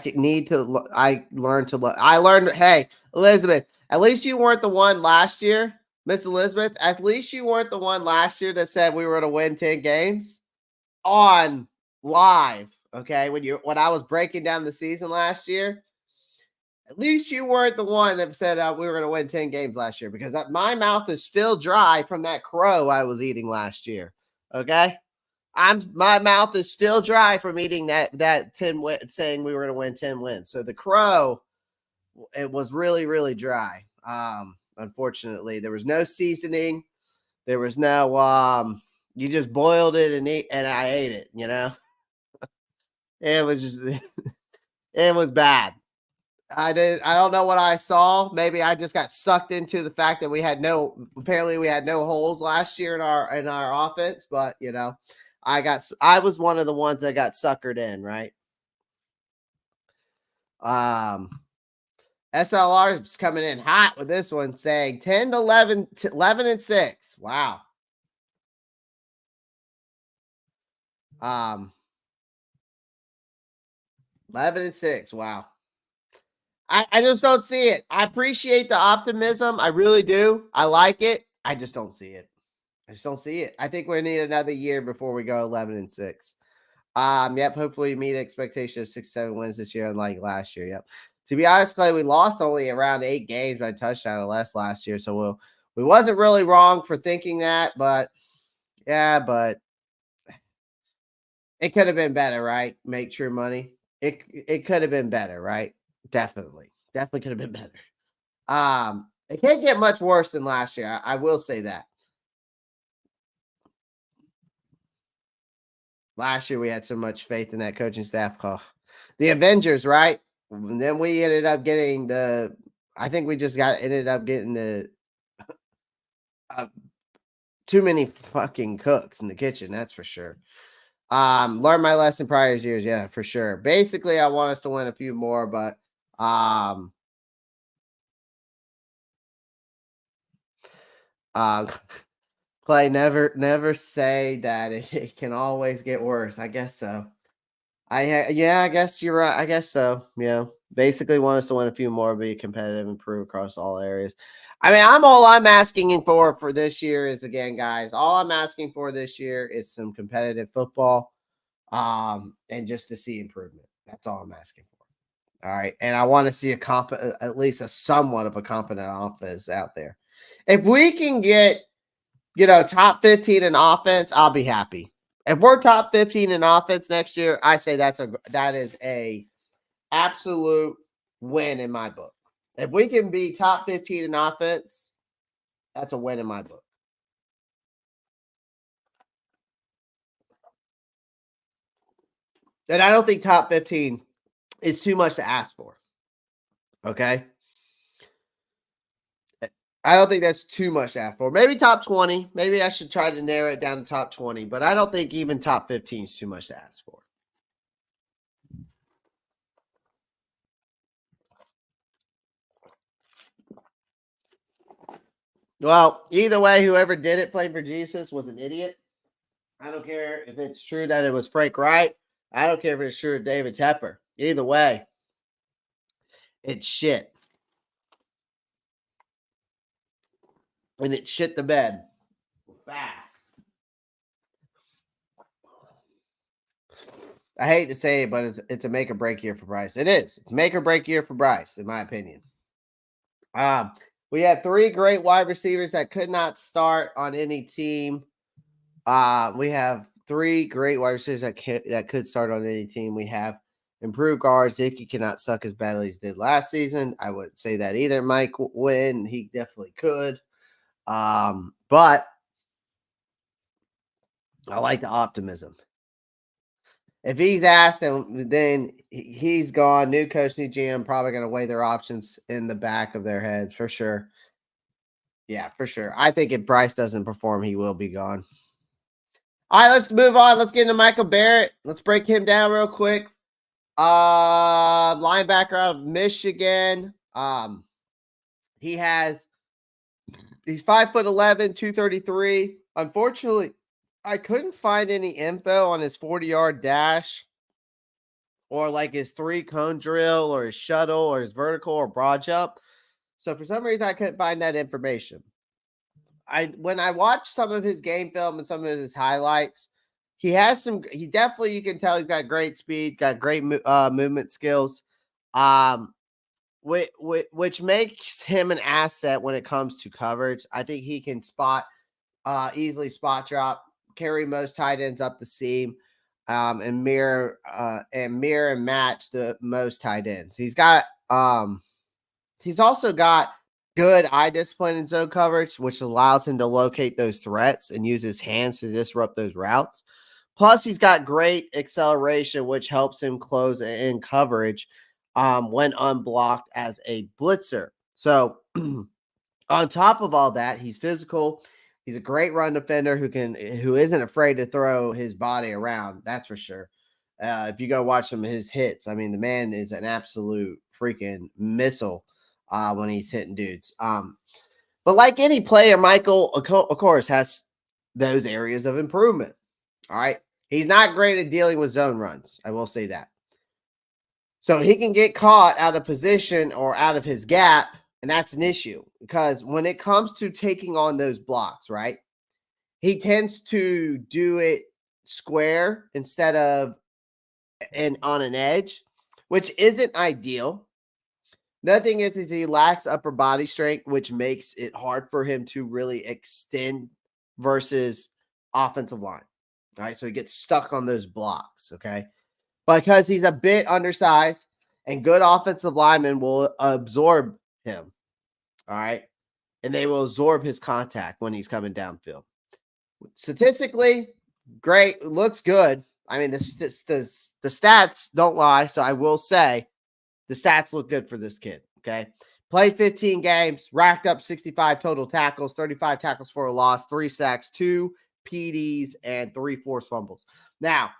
learned. Hey, Elizabeth, at least you weren't the one last year. Miss Elizabeth, at least you weren't the one last year that said we were going to win 10 games on live. Okay. When I was breaking down the season last year, at least you weren't the one that said we were going to win 10 games last year, because my mouth is still dry from that crow I was eating last year. Okay. My mouth is still dry from eating that 10 saying we were going to win 10 wins. So the crow, it was really, really dry. Unfortunately, there was no seasoning. There was no, you just boiled it and I ate it, It was just, it was bad. I don't know what I saw. Maybe I just got sucked into the fact that we had no holes last year in our offense, but I was one of the ones that got suckered in, right? SLR is coming in hot with this one, saying 10-11, 11-6. Wow. 11-6. Wow. I just don't see it. I appreciate the optimism. I really do. I like it. I just don't see it. I think we need another year before we go 11-6. Yep. Hopefully meet expectation of 6-7 wins this year, unlike last year. Yep. To be honest, Clay, we lost only around 8 games by touchdown or less last year. So we wasn't really wrong for thinking that, but Yeah, but it could have been better, right? Make true money. It could have been better, right? Definitely. Definitely could have been better. It can't get much worse than last year. I will say that. Last year we had so much faith in that coaching staff call. The Avengers, right? And then we ended up getting I think we just ended up getting uh, too many fucking cooks in the kitchen, that's for sure. Learned my lesson prior years, yeah, for sure. Basically, I want us to win a few more, but um uh Clay, never say that it can always get worse. I guess so. Yeah, I guess you're right. I guess so. Basically want us to win a few more, be competitive, improve across all areas. I mean, I'm asking for this year is again, guys. All I'm asking for this year is some competitive football, and just to see improvement. That's all I'm asking for. All right, and I want to see at least a somewhat of a competent offense out there. If we can get top 15 in offense, I'll be happy. If we're top 15 in offense next year, I say that is a absolute win in my book. If we can be top 15 in offense, that's a win in my book. And I don't think top 15 is too much to ask for. Okay. I don't think that's too much to ask for. Maybe top 20. Maybe I should try to narrow it down to top 20, but I don't think even top 15 is too much to ask for. Well, either way, whoever did it, playing for Jesus, was an idiot. I don't care if it's true that it was Frank Wright. I don't care if it's true David Tepper. Either way, it's shit. And it shit the bed fast. I hate to say it, but it's a make or break year for Bryce. It is. It's make or break year for Bryce, in my opinion. We had 3 great wide receivers that could not start on any team. We have 3 great wide receivers that could start on any team. We have improved guards. Icky cannot suck as badly as did last season. I wouldn't say that either. Mike win. He definitely could. But I like the optimism. If he's asked, then he's gone. New coach, new GM, probably going to weigh their options in the back of their heads for sure. Yeah, for sure. I think if Bryce doesn't perform, he will be gone. All right, let's move on. Let's get into Michael Barrett. Let's break him down real quick. Linebacker out of Michigan. He's 5'11", 233. Unfortunately, I couldn't find any info on his 40-yard dash or like his 3-cone drill or his shuttle or his vertical or broad jump. So for some reason, I couldn't find that information. When I watched some of his game film and some of his highlights, he definitely, you can tell he's got great speed, got great movement skills, which makes him an asset when it comes to coverage. I think he can easily spot drop, carry most tight ends up the seam, and mirror and match the most tight ends. He's also got good eye discipline and zone coverage, which allows him to locate those threats and use his hands to disrupt those routes. Plus, he's got great acceleration, which helps him close in coverage when unblocked as a blitzer. So, on top of all that, he's physical. He's a great run defender who isn't afraid to throw his body around. That's for sure. If you go watch some of his hits, I mean, the man is an absolute freaking missile when he's hitting dudes. But like any player, Michael, of course, has those areas of improvement. All right. He's not great at dealing with zone runs. I will say that. So he can get caught out of position or out of his gap, and that's an issue because when it comes to taking on those blocks, right, he tends to do it square instead of on an edge, which isn't ideal. Another thing is he lacks upper body strength, which makes it hard for him to really extend versus offensive line. All right, so he gets stuck on those blocks, okay? Because he's a bit undersized, and good offensive linemen will absorb him, all right? And they will absorb his contact when he's coming downfield. Statistically, great, looks good. I mean, the stats don't lie, so I will say the stats look good for this kid, okay? Played 15 games, racked up 65 total tackles, 35 tackles for a loss, 3 sacks, 2 PDs, and 3 forced fumbles. Now,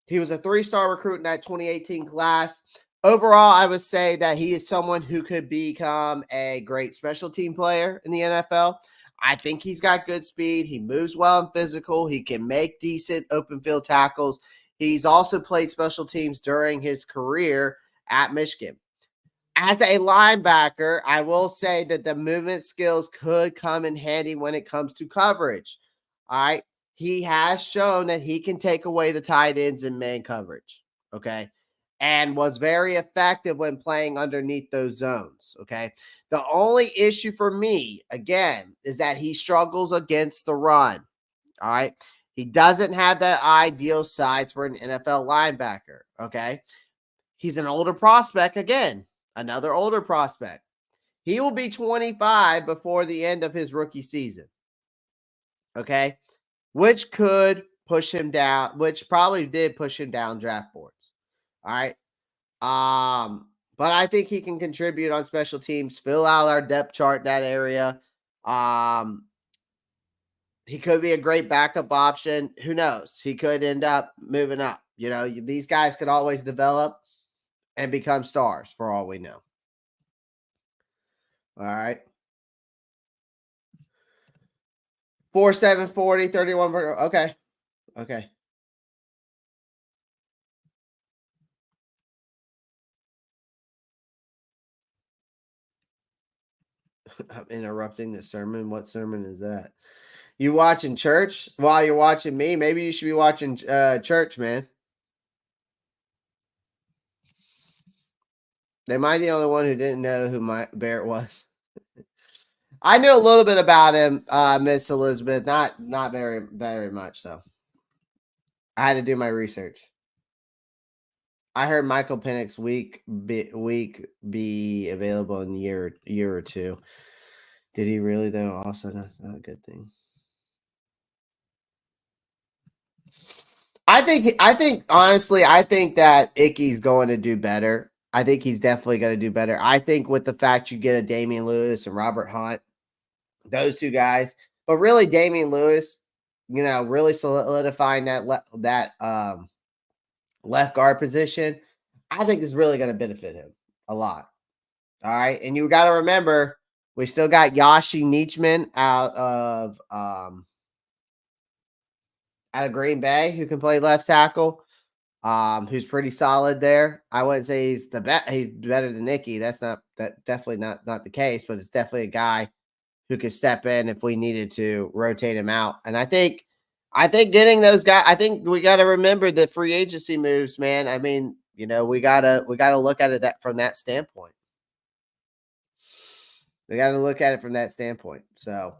he was a 3-star recruit in that 2018 class. Overall, I would say that he is someone who could become a great special team player in the NFL. I think he's got good speed. He moves well and physical. He can make decent open field tackles. He's also played special teams during his career at Michigan. As a linebacker, I will say that the movement skills could come in handy when it comes to coverage. All right. He has shown that he can take away the tight ends in man coverage. Okay. And was very effective when playing underneath those zones. Okay. The only issue for me, again, is that he struggles against the run. All right. He doesn't have that ideal size for an NFL linebacker. Okay. He's an older prospect again. Another older prospect. He will be 25 before the end of his rookie season. Okay. Which could push him down, which probably did push him down draft boards. All right. But I think he can contribute on special teams, fill out our depth chart, that area. He could be a great backup option. Who knows? He could end up moving up. You know, these guys could always develop and become stars for all we know. All right. 4.7 40, 31. Okay. Okay. I'm interrupting the sermon. What sermon is that? You watching church while you're watching me? Maybe you should be watching church, man. Am I the only one who didn't know who Barrett was? I knew a little bit about him, Miss Elizabeth. Not very, very much, though. I had to do my research. I heard Michael Penix's week be available in a year or two. Did he really, though? Also, that's not a good thing. I think honestly, I think that Icky's going to do better. I think he's definitely going to do better. I think with the fact you get a Damian Lewis and Robert Hunt, those two guys, but really Damian Lewis, you know, really solidifying that left guard position, I think is really going to benefit him a lot. All right. And you got to remember, we still got Yashi Nietzschman out of Green Bay who can play left tackle, who's pretty solid there. I wouldn't say he's the best. He's better than Nicky. That's definitely not the case, but it's definitely a guy who could step in if we needed to rotate him out. And I think getting those guys, I think we got to remember the free agency moves, man. I mean, you know, we gotta look at it from that standpoint. We got to look at it from that standpoint. So,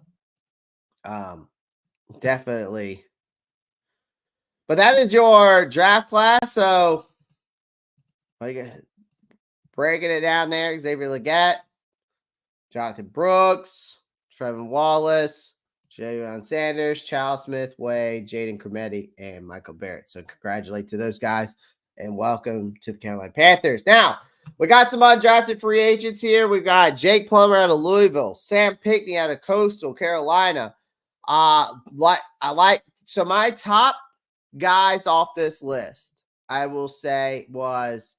definitely. But that is your draft class. So, breaking it down there, Xavier Legette, Jonathan Brooks, Trevon Wallace, Jalen Sanders, Chau-Smith, Wade, Jaden Crumedy, and Michael Barrett. So congratulate to those guys and welcome to the Carolina Panthers. Now, we got some undrafted free agents here. We got Jake Plummer out of Louisville, Sam Pinkney out of Coastal Carolina. So my top guys off this list, I will say, was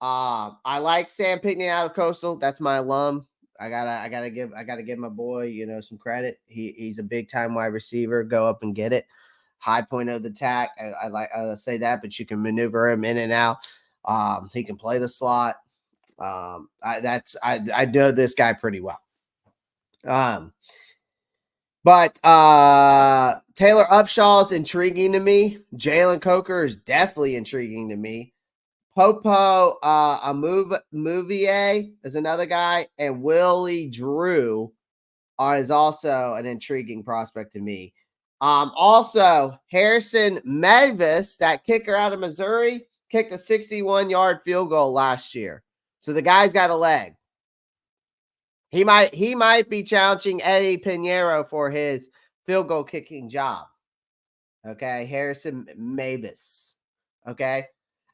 I like Sam Pinkney out of Coastal. That's my alum. I gotta give my boy, you know, some credit. He's a big time wide receiver. Go up and get it. High point of the attack. I say that, but you can maneuver him in and out. He can play the slot. I know this guy pretty well. But Taylor Upshaw is intriguing to me. Jalen Coker is definitely intriguing to me. Popo Amuvier is another guy, and Willie Drew is also an intriguing prospect to me. Also, Harrison Mavis, that kicker out of Missouri, kicked a 61-yard field goal last year. So the guy's got a leg. He might be challenging Eddie Pinheiro for his field goal kicking job. Okay, Harrison Mavis. Okay.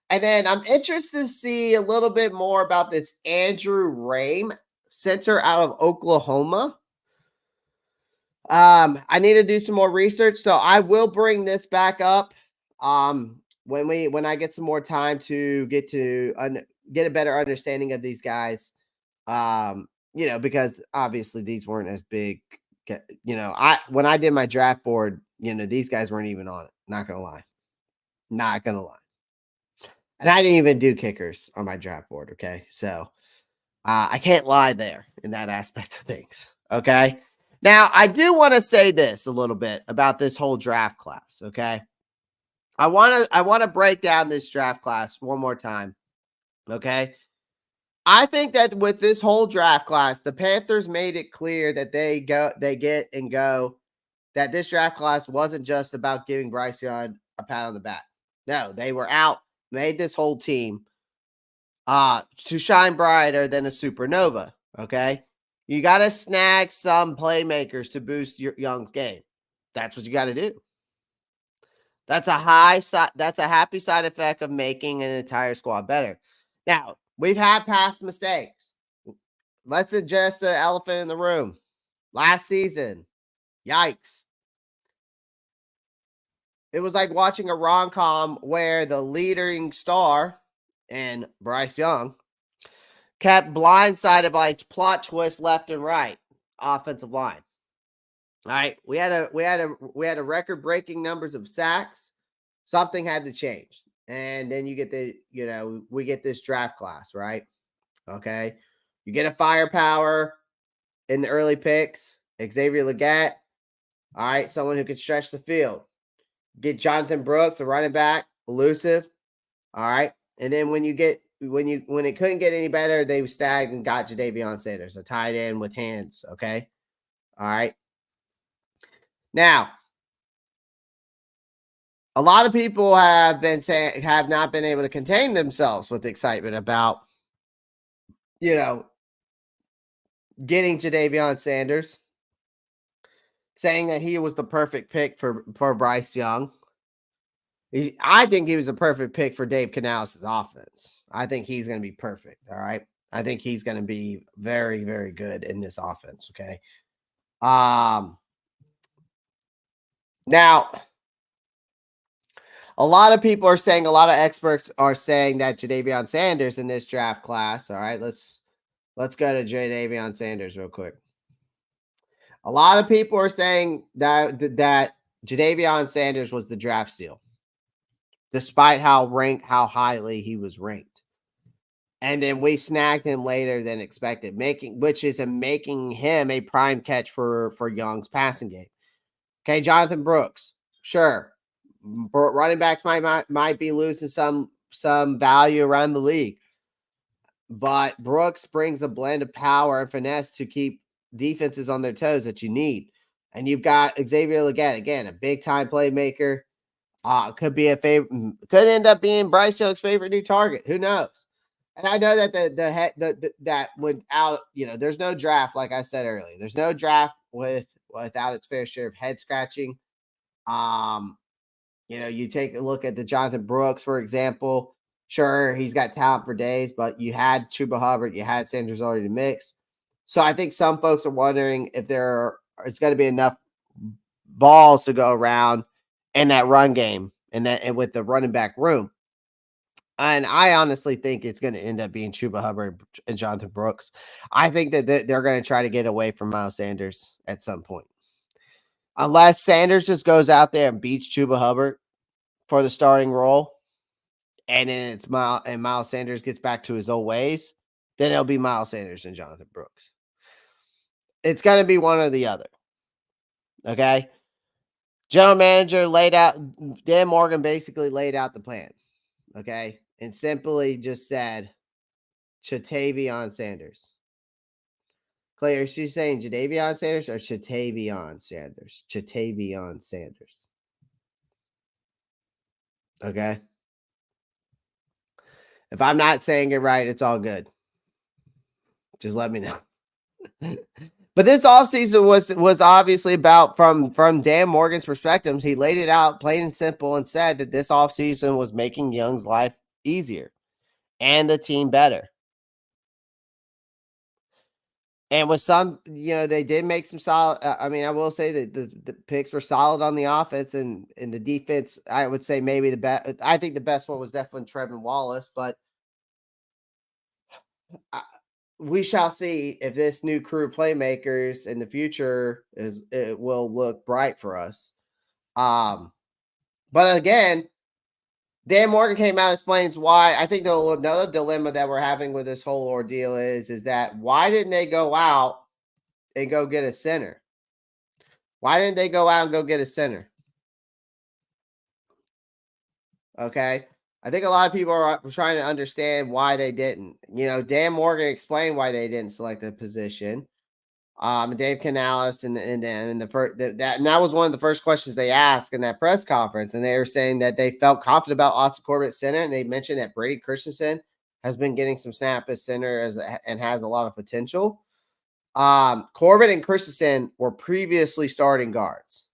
And then I'm interested to see a little bit more about this Andrew Rame, center out of Oklahoma. I need to do some more research, so I will bring this back up when I get some more time to get a better understanding of these guys. Because obviously these weren't as big. When I did my draft board, these guys weren't even on it. Not gonna lie. And I didn't even do kickers on my draft board. Okay. So I can't lie there in that aspect of things. Okay. Now, I do want to say this a little bit about this whole draft class. Okay. I want to break down this draft class one more time. Okay. I think that with this whole draft class, the Panthers made it clear that that this draft class wasn't just about giving Bryce Young a pat on the back. No, they were out, made this whole team to shine brighter than a supernova. Okay. You got to snag some playmakers to boost Young's game. That's what you got to do. That's a happy side effect of making an entire squad better. Now, we've had past mistakes. Let's address the elephant in the room. Last season, yikes. It was like watching a rom-com where the leading star, and Bryce Young, kept blindsided by plot twists left and right. Offensive line. All right, we had a record-breaking numbers of sacks. Something had to change, and then you get we get this draft class, right? Okay, you get a firepower in the early picks. Xavier Legette, all right, someone who can stretch the field. Get Jonathan Brooks, a running back, elusive. All right, and then when it couldn't get any better, they stagged and got Jadeveon Sanders, a tight end with hands. Okay, all right. Now, a lot of people have not been able to contain themselves with excitement about, getting Jadeveon Sanders, saying that he was the perfect pick for Bryce Young. I think he was a perfect pick for Dave Canales' offense. I think he's going to be perfect. All right. I think he's going to be very, very good in this offense. Okay. Now, a lot of people are saying, a lot of experts are saying that Jadeveon Sanders in this draft class. All right, let's go to Jadeveon Sanders real quick. A lot of people are saying that Jadeveon Sanders was the draft steal, despite how highly he was ranked. And then we snagged him later than expected, making him a prime catch for Young's passing game. Okay, Jonathan Brooks, sure. Running backs might be losing some value around the league, but Brooks brings a blend of power and finesse to keep defenses on their toes that you need. And you've got Xavier Legette, again, a big time playmaker. Could end up being Bryce Young's favorite new target. Who knows? And I know that that without, there's no draft, like I said earlier. There's no draft without its fair share of head scratching. You take a look at the Jonathan Brooks, for example. Sure, he's got talent for days, but you had Chuba Hubbard, you had Sanders already mixed. So I think some folks are wondering if it's going to be enough balls to go around in that run game and with the running back room. And I honestly think it's going to end up being Chuba Hubbard and Jonathan Brooks. I think that they're going to try to get away from Miles Sanders at some point. Unless Sanders just goes out there and beats Chuba Hubbard for the starting role, and then Miles Sanders gets back to his old ways, then it'll be Miles Sanders and Jonathan Brooks. It's going to be one or the other. Okay? General manager Dan Morgan basically laid out the plan. Okay? And simply just said, Jadeveon Sanders. Clay, is she saying Jadavion Sanders or Chatavion Sanders? Chatavion Sanders. Okay. If I'm not saying it right, it's all good. Just let me know. But this offseason was obviously about from Dan Morgan's perspective. He laid it out plain and simple and said that this offseason was making Young's life easier and the team better. And with some, they did make some solid. I will say that the picks were solid on the offense and the defense. I would say maybe the best. I think the best one was definitely Trevon Wallace, but we shall see if this new crew of playmakers in the future it will look bright for us. But again, Dan Morgan came out and explains why. I think another dilemma that we're having with this whole ordeal is that why didn't they go out and go get a center? Why didn't they go out and go get a center? Okay. I think a lot of people are trying to understand why they didn't. Dan Morgan explained why they didn't select the position. Dave Canales and that was one of the first questions they asked in that press conference, and they were saying that they felt confident about Austin Corbett at center, and they mentioned that Brady Christensen has been getting some snap at center and has a lot of potential. Corbett and Christensen were previously starting guards,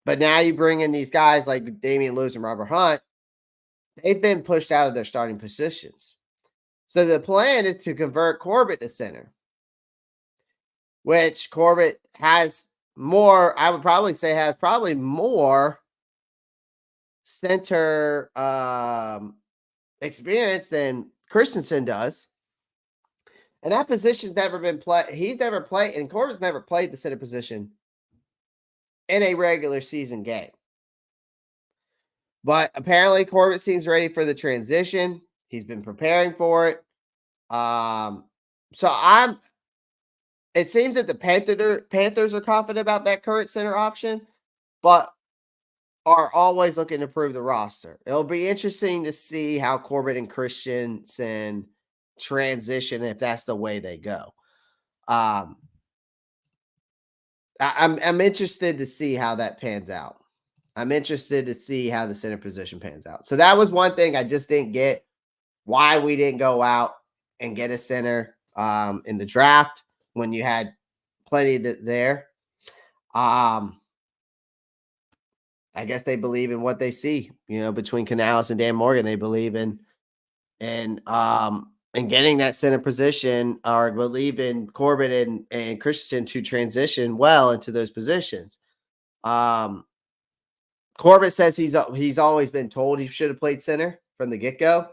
but now you bring in these guys like Damian Lewis and Robert Hunt. They've been pushed out of their starting positions. So the plan is to convert Corbett to center, which Corbett has more, I would probably say has probably more center experience than Christensen does. And that position's never been played. He's never played, and Corbett's never played the center position in a regular season game. But apparently Corbett seems ready for the transition. He's been preparing for it. It seems that the Panthers are confident about that current center option, but are always looking to improve the roster. It'll be interesting to see how Corbett and Christensen transition if that's the way they go. I'm interested to see how that pans out. I'm interested to see how the center position pans out. So that was one thing I just didn't get, why we didn't go out and get a center in the draft when you had plenty there. I guess they believe in what they see, between Canales and Dan Morgan. They believe in getting that center position, or believe in Corbett and Christensen to transition well into those positions. Corbett says he's always been told he should have played center from the get-go.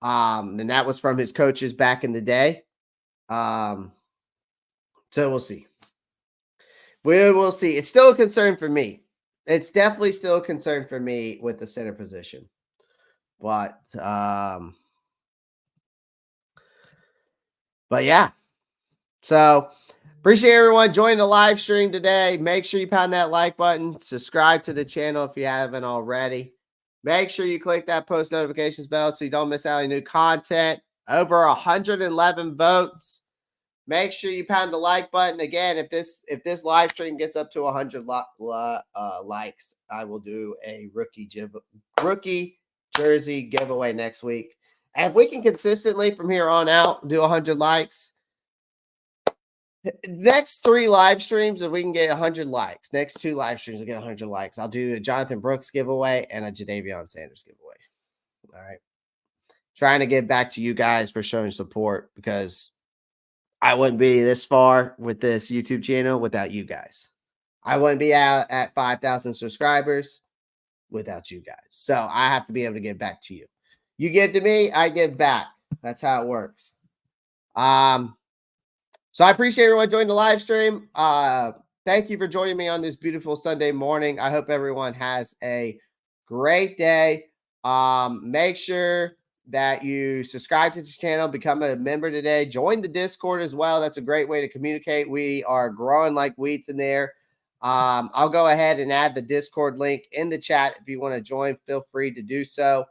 And that was from his coaches back in the day. So we'll see. We will see. It's still a concern for me. It's definitely still a concern for me with the center position. But yeah. So appreciate everyone joining the live stream today. Make sure you pound that like button. Subscribe to the channel if you haven't already. Make sure you click that post notifications bell so you don't miss out on new content. Over 111 votes. Make sure you pound the like button. Again, if this live stream gets up to 100 likes, I will do a rookie jersey giveaway next week. And if we can consistently from here on out do 100 likes, next 3 live streams, if we can get 100 likes, next 2 live streams will get 100 likes. I'll do a Jonathan Brooks giveaway and a Jadavion Sanders giveaway. All right. Trying to get back to you guys for showing support, because I wouldn't be this far with this YouTube channel without you guys. I wouldn't be out at 5,000 subscribers without you guys. So I have to be able to get back to you. You give to me, I give back. That's how it works. So I appreciate everyone joining the live stream. Thank you for joining me on this beautiful Sunday morning. I hope everyone has a great day. Make sure that you subscribe to this channel, become a member today. Join the Discord as well. That's a great way to communicate. We are growing like weeds in there. I'll go ahead and add the Discord link in the chat. If you want to join, feel free to do so.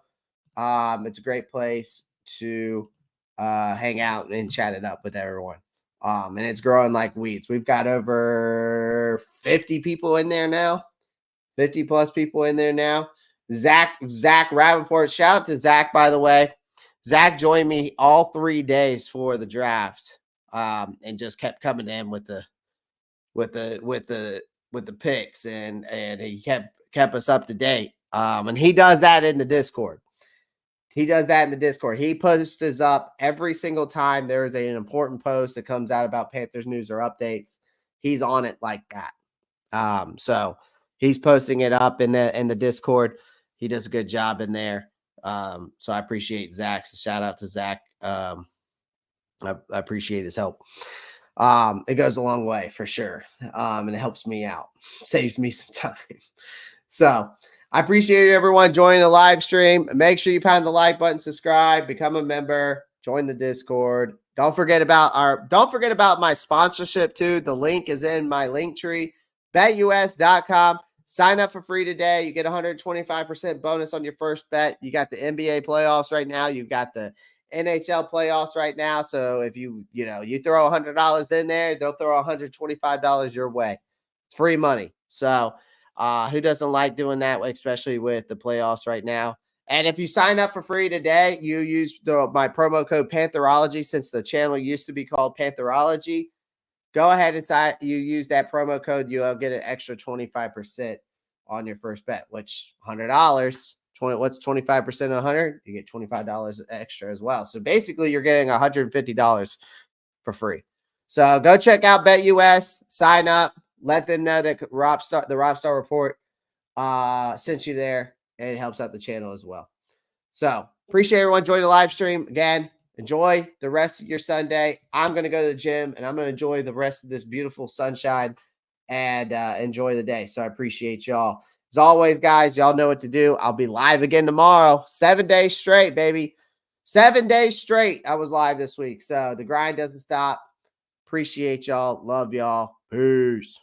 It's a great place to hang out and chat it up with everyone. And it's growing like weeds. We've got over 50 people in there now, 50 plus people in there now. Zach Rappaport, shout out to Zach, by the way. Zach joined me all 3 days for the draft, and just kept coming in with the picks, and he kept us up to date. And he does that in the Discord. He posts up every single time there is an important post that comes out about Panthers news or updates. He's on it like that. So he's posting it up in the Discord. He does a good job in there. So I appreciate Zach. So shout out to Zach. I appreciate his help. It goes a long way for sure. And it helps me out, saves me some time. So I appreciate everyone joining the live stream. Make sure you pound the like button, subscribe, become a member, join the Discord. Don't forget about my sponsorship too. The link is in my link tree, betus.com. Sign up for free today. You get 125% bonus on your first bet. You got the NBA playoffs right now. You've got the NHL playoffs right now. So if you throw $100 in there, they'll throw $125 your way. It's free money. So who doesn't like doing that, especially with the playoffs right now? And if you sign up for free today, you use my promo code Pantherology, since the channel used to be called Pantherology. Go ahead and you use that promo code. You'll get an extra 25% on your first bet, which $100. What's 25% of 100? You get $25 extra as well. So basically, you're getting $150 for free. So go check out BetUS, sign up, let them know that the Ropp Star Report sent you there, and it helps out the channel as well. So appreciate everyone joining the live stream. Again, enjoy the rest of your Sunday. I'm going to go to the gym, and I'm going to enjoy the rest of this beautiful sunshine and enjoy the day. So I appreciate y'all. As always, guys, y'all know what to do. I'll be live again tomorrow. 7 days straight, baby. 7 days straight I was live this week. So the grind doesn't stop. Appreciate y'all. Love y'all. Peace.